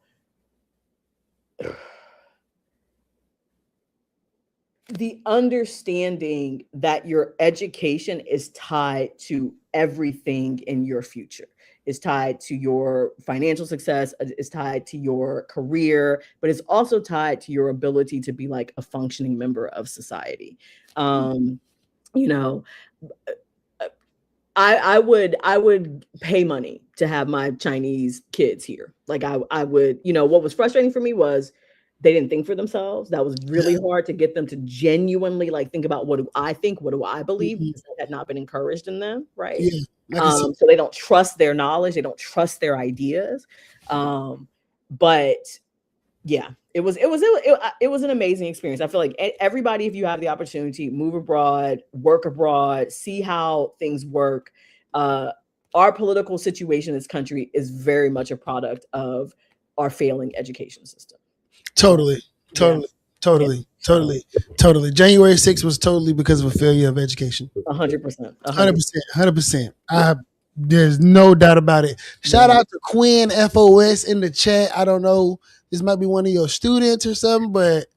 the understanding that your education is tied to everything in your future, is tied to your financial success, is tied to your career, but it's also tied to your ability to be like a functioning member of society. um you know I would pay money to have my Chinese kids here. Like I would, what was frustrating for me was they didn't think for themselves. That was really Yeah. hard to get them to genuinely like think about what do I think, what do I believe, Mhm. because that had not been encouraged in them, right? Yeah. I can see. So they don't trust their knowledge, they don't trust their ideas. But yeah, it was an amazing experience. I feel like everybody, if you have the opportunity, move abroad, work abroad, see how things work. uh our political situation in this country is very much a product of our failing education system. Yeah, Totally. yeah, Totally. yeah. Totally. So Totally. Totally. January 6th was totally because of a failure of education. 100%, 100%. 100%. 100%. There's no doubt about it. Shout Yeah. out to Quinn FOS in the chat. I don't know. This might be one of your students or something, but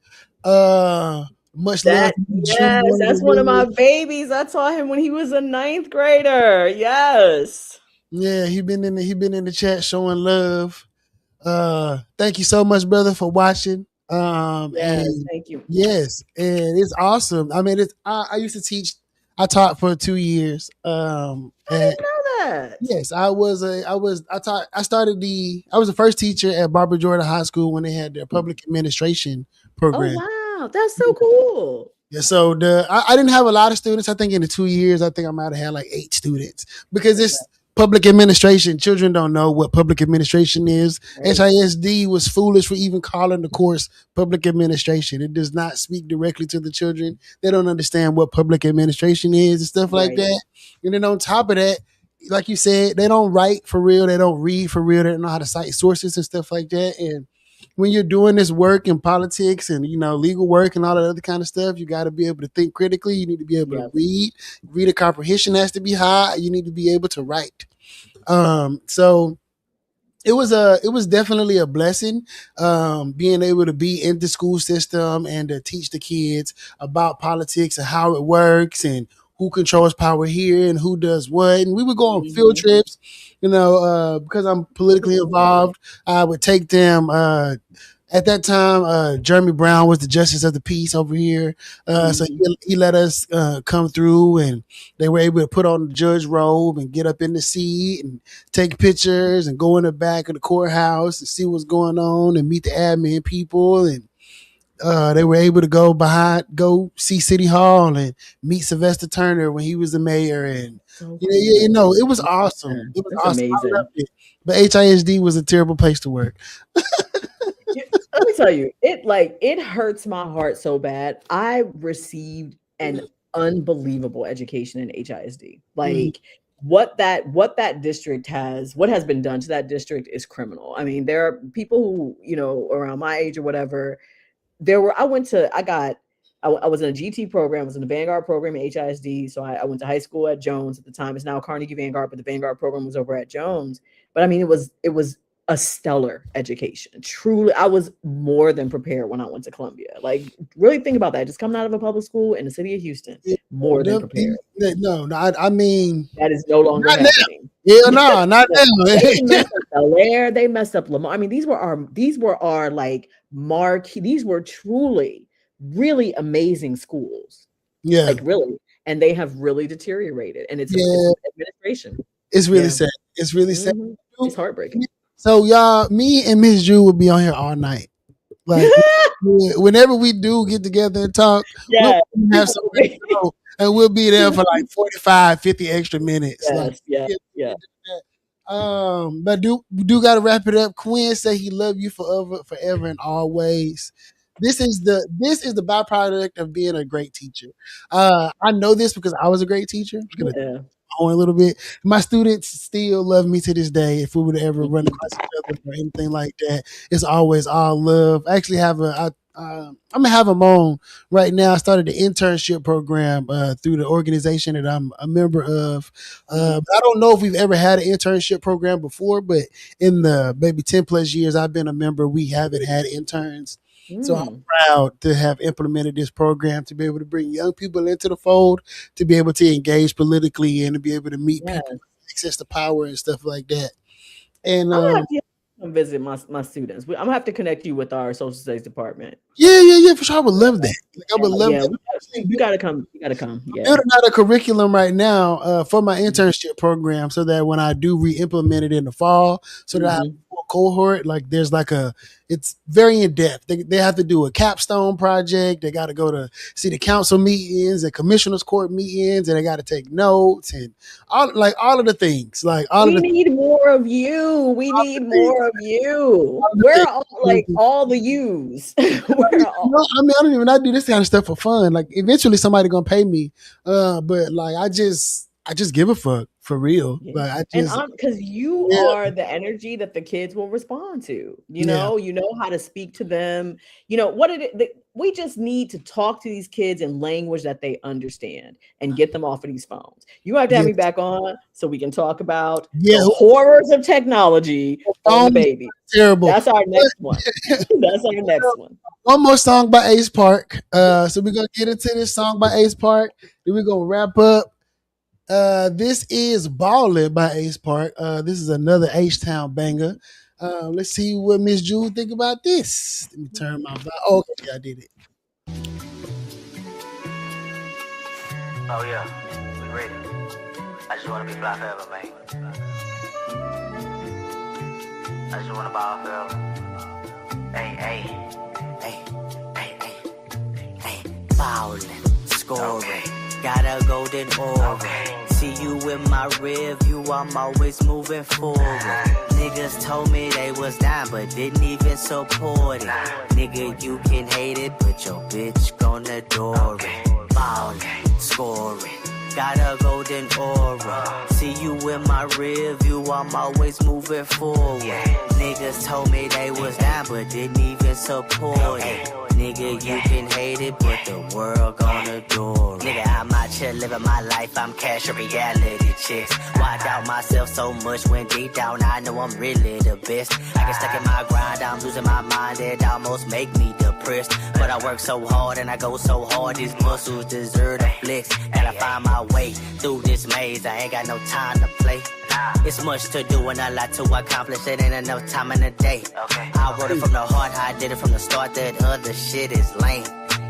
much love That to you, true yes, one of that's the one of my village. babies. I taught him when he was a ninth grader. Yes. Yeah, he been in the chat showing love. Thank you so much, brother, for watching. Yes, And thank you. yes, and it's awesome. I mean, I used to teach. I taught for 2 years. I And didn't know that. yes, I taught. I was the first teacher at Barbara Jordan High School when they had their public administration Oh program. wow, that's so cool. Yeah, so I didn't have a lot of students. I think in the 2 years, I think I might have had like 8 students because Okay, it's public administration. Children don't know what public administration is. right, HISD was foolish for even calling the course public administration. It does not speak directly to the children. They don't understand what public administration is and stuff like right, that. And then on top of that, like you said, they don't write for real. They don't read for real. They don't know how to cite sources and stuff like that. And when you're doing this work in politics and legal work and all that other kind of stuff, you got to be able to think critically. You need to be able to yes, read. Reader comprehension has to be high. You need to be able to write. So it was definitely a blessing, being able to be in the school system and to teach the kids about politics and how it works and who controls power here and who does what. And we would go on field hmm trips, because I'm politically involved. I would take them. At that time, Jeremy Brown was the justice of the peace over here. So hmm he let us come through, and they were able to put on the judge robe and get up in the seat and take pictures and go in the back of the courthouse and see what's going on and meet the admin people. And they were able to go see City Hall and meet Sylvester Turner when he was the mayor. And so it cool. was awesome. Yeah, It was that's awesome. I amazing. loved it. But HISD was a terrible place to work. Let me tell you, it hurts my heart so bad. I received an unbelievable education in HISD. Mhm. Like what that district what has been done to that district is criminal. I mean, there are people who, around my age or whatever, there were I went to I got I was in a GT program, I was in the Vanguard program at HISD. So I went to high school at Jones at the time. It's now Carnegie Vanguard, but the Vanguard program was over at Jones. But I mean, it was a stellar education. Truly, I was more than prepared when I went to Columbia. Like, really think about that. Just coming out of a public school in the city of Houston, Yeah, more than prepared. no, I mean, That is no longer not now. happening. Yeah, no, not They now. messed up Bel Air. They messed up Lamar. I mean, these were our like marquee. These were truly really amazing schools, Yeah, like really, and they have really deteriorated. And it's yeah, administration. it's really Yeah, sad. It's really sad. it's heartbreaking. So y'all, me and Miss Jew will be on here all night. Like whenever we do get together and talk, we'll Yeah, have people will somewhere to be. go, and we'll be there for like 45, 50 extra minutes. Like, Yes, yeah, yeah, yeah. but we do got to wrap it up. Quinn say he love you forever, forever and always. This is the byproduct of being a great teacher. I know this because I was a great teacher. I'm just gonna Yeah. on a little bit. My students still love me to this day. If we would ever run across each other or anything like that, it's always all love. I actually I'm gonna have them on right now. I started the internship program through the organization that I'm a member of. Mhm. But I don't know if we've ever had an internship program before, but in the maybe 10 plus years I've been a member, we haven't had interns. So I'm Mm, proud to have implemented this program to be able to bring young people into the fold, to be able to engage politically and to be able to meet people yes. with access to power and stuff like that. And I'm gonna have to come visit my students. I'm gonna have to connect you with our social studies department. yeah, for sure. I would love that. Like I would love Yeah, that. you gotta come. You gotta come. Yeah. Building out a curriculum right now for my internship program so that when I do re-implement it in the fall, so that I have Mhm. a full cohort, like there's like it's very in depth. They have to do a capstone project. They got to go to city council meetings and commissioners court meetings, and they got to take notes and all of the things, like all of We the need more of you. We need things, more of you. all of the Where things. are all the yous? Where are all? I mean, I don't even I do this kind of stuff for fun. Like eventually somebody gonna pay me. But like I just give a fuck for real. Yeah. Like I And just because you yeah, are the energy that the kids will respond to. yeah, You know how to speak to them. You know what we just need to talk to these kids in language that they understand and get them off of these phones. You have to have yeah, me back on so we can talk about yeah. the horrors of technology on the Phones baby. terrible. That's our next one. That's our next one. One more song by Ace Park. So we're gonna get into this song by Ace Park. Then we're gonna wrap up. This is Ballin' by Ace Park. This is another H Town banger. Let's see what Miss Jewel think about this. Let me turn my oh, okay, I did it. Oh yeah, we ready. I just wanna be fly forever, man. I just wanna ball forever. Hey, hey, hey, hey, hey, hey. Ballin', scoring, got a golden aura. See you in my rear view, I'm always moving forward. Niggas told me they was down, but didn't even support it. Nigga, you can hate it, but your bitch gon' adore it. Ballin', scoring, got a golden aura. See you in my rear view, I'm always moving forward. Niggas told me they was down, but didn't even support it. Nigga, you can hate it, but the world gon' adore it. Nigga, I'm out here living my life, I'm cash or reality chicks. Why doubt myself so much when deep down I know I'm really the best? I get stuck in my grind, I'm losing my mind, it almost make me depressed. But I work so hard and I go so hard, these muscles deserve a flex. Gotta find my way through this maze, I ain't got no time to play. It's much to do and a lot to accomplish, it ain't enough time in a day. I wrote it from the heart, I did it from the start, that other shit is lame.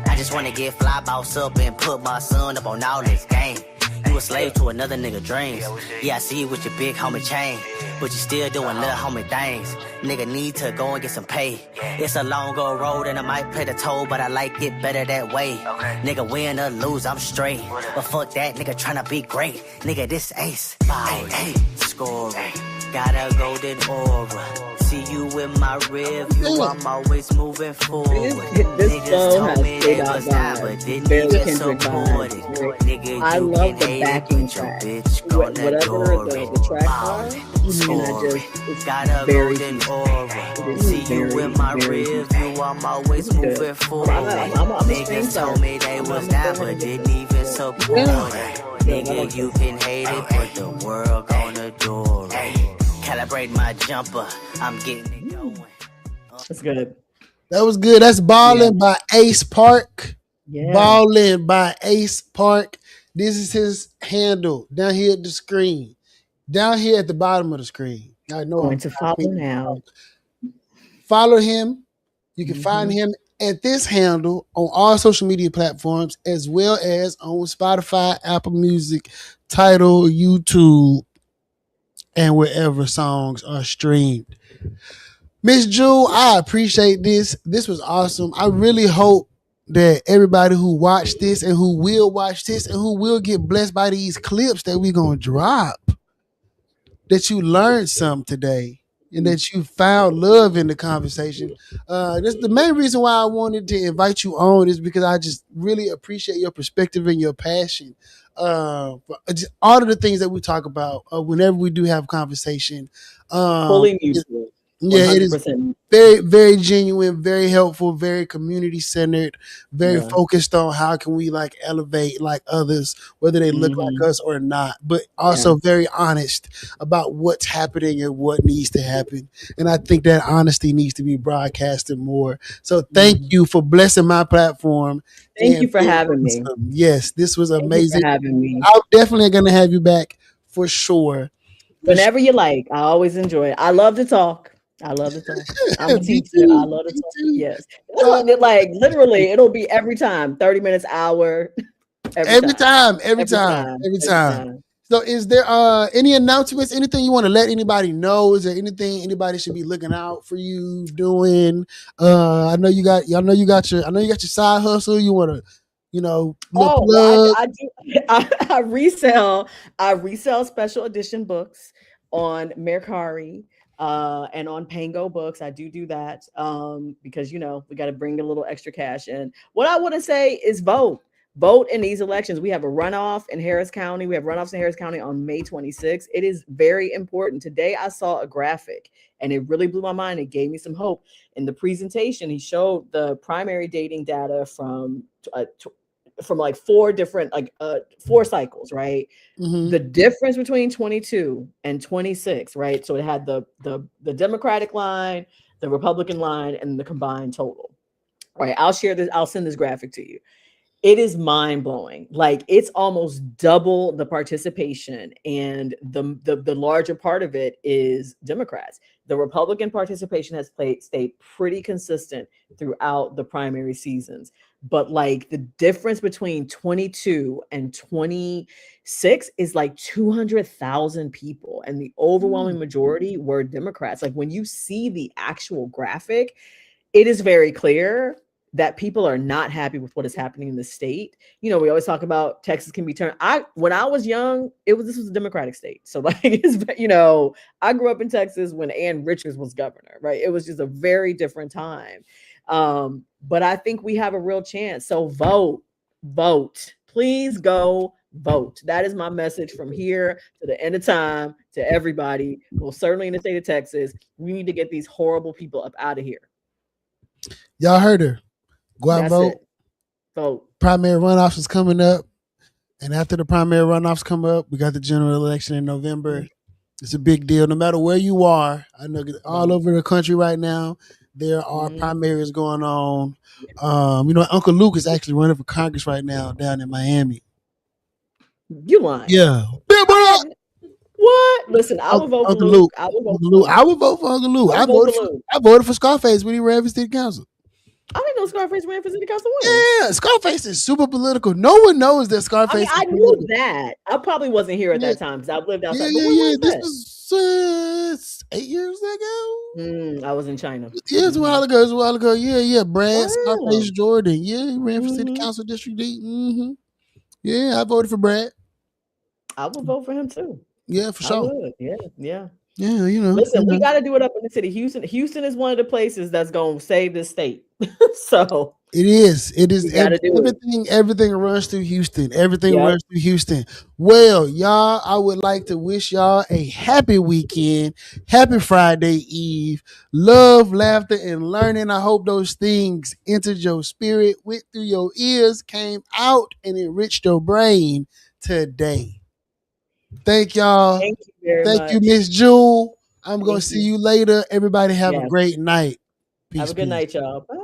I just wanna get fly boss up and put my son up on all this game. You a slave to another nigga dreams. Yeah, I see you with your big homie chain, but you still doing little homie things. Nigga need to go and get some pay. It's a longer road and I might pay the toll, but I like it better that way. Nigga win or lose, I'm straight. But fuck that, nigga tryna be great. Nigga, this ace. Hey, scoring, got a golden aura. See you in my rear view, I'm always moving forward. This Niggas song told me has they straight was out down, vibes. but didn't Very even Kendrick support it. vibes. Nigga, I you love can the hate backing it, but your track. bitch gon' Whatever adore the it. tracks are, and I Scoring, just, it's got a very golden peaceful. aura. It is See you very, in my very rear peaceful. view, I'm always It's good. moving forward. I'm a Niggas screenshot. told me they was down, but didn't even support it. Nigga, you can hate it, but the world gon' adore it. Calibrate my jumper, I'm getting it going. It's good. That was good. That's Ballin' by Ace Park. Yeah. Ballin' by Ace Park. This is his handle down here at the screen. Down here at the bottom of the screen. I know Going to follow now. Follow him. You can find him at this handle on all social media platforms, as well as on Spotify, Apple Music, Tidal, YouTube, and wherever songs are streamed. Miss Jewel, I appreciate this. This was awesome. I really hope that everybody who watched this and who will watch this and who will get blessed by these clips that we're going to drop, that you learned something today and that you found love in the conversation. That's the main reason why I wanted to invite you on, is because I just really appreciate your perspective and your passion. For just all of the things that we talk about whenever we do have conversation. Fully mutual. Yeah, it is 100%. very, very genuine, very helpful, very community centered, very focused on how can we like elevate like others, whether they look like us or not, but also very honest about what's happening and what needs to happen. And I think that honesty needs to be broadcasted more. So thank you for blessing my platform. Thank you for having me. Yes, this was Thank you amazing. for having me. I'm definitely going to have you back for sure. Whenever you like. I always enjoy it. I love to talk. I'm a Me teacher. too. I love to Me talk. too. Yes. Like literally, it'll be every time, 30 minutes, hour. Every time. So is there any announcements, anything you want to let anybody know? Is there anything anybody should be looking out for you doing? I know you got your side hustle. You want to, little plug. Well, I do. I resell special edition books on Mercari and on Pango Books. I do that because we got to bring a little extra cash in. What I want to say is vote in these elections. We have a runoff in Harris County. We have runoffs in Harris County on May 26th. It is very important. Today I saw a graphic and it really blew my mind. It gave me some hope. In the presentation, he showed the primary dating data from like four different, four cycles, right? The difference between 22 and 26, right? So it had the Democratic line, the Republican line, and the combined total. Right. I'll send this graphic to you. It is mind blowing. Like it's almost double the participation, and the larger part of it is Democrats. The Republican participation has stayed pretty consistent throughout the primary seasons, but like the difference between 22 and 26 is like 200,000 people, and the overwhelming majority were Democrats. Like when you see the actual graphic, it is very clear that people are not happy with what is happening in the state. You know, we always talk about Texas can be turned. When I was young, this was a Democratic state. So like I grew up in Texas when Ann Richards was governor, right? It was just a very different time. But I think we have a real chance. So vote. Please go vote. That is my message from here to the end of time to everybody. Well, certainly in the state of Texas, we need to get these horrible people up out of here. Y'all heard her. Go out and vote. Vote. Primary runoffs is coming up. And after the primary runoffs come up, we got the general election in November. It's a big deal. No matter where you are, I know all over the country right now, there are primaries going on. Uncle Luke is actually running for Congress right now down in Miami. You lying? Yeah. What? Listen, I would vote for Luke. I would vote for Uncle Luke. I voted for Scarface when he ran for city council. I didn't know Scarface ran for city council. Yeah, Scarface is super political. No one knows that Scarface. I knew that. I probably wasn't here at that time because I've lived outside. Yeah. This was 8 years ago. I was in China. Yeah, it's a while ago. Yeah. Brad Scarface Jordan. Yeah, he ran for city council district 8. Yeah, I voted for Brad. I would vote for him too. Yeah, for sure. Yeah. Yeah, Listen, we got to do it up in the city. Houston is one of the places that's going to save this state. So it is. Everything runs through Houston. Everything runs through Houston. Well, y'all, I would like to wish y'all a happy weekend. Happy Friday Eve. Love, laughter, and learning. I hope those things entered your spirit, went through your ears, came out, and enriched your brain today. Thank y'all. Thank you very much. Thank you, Miss Jewel. I'm going to see you later. Everybody have a great night. Peace. Have a good night, y'all. Bye.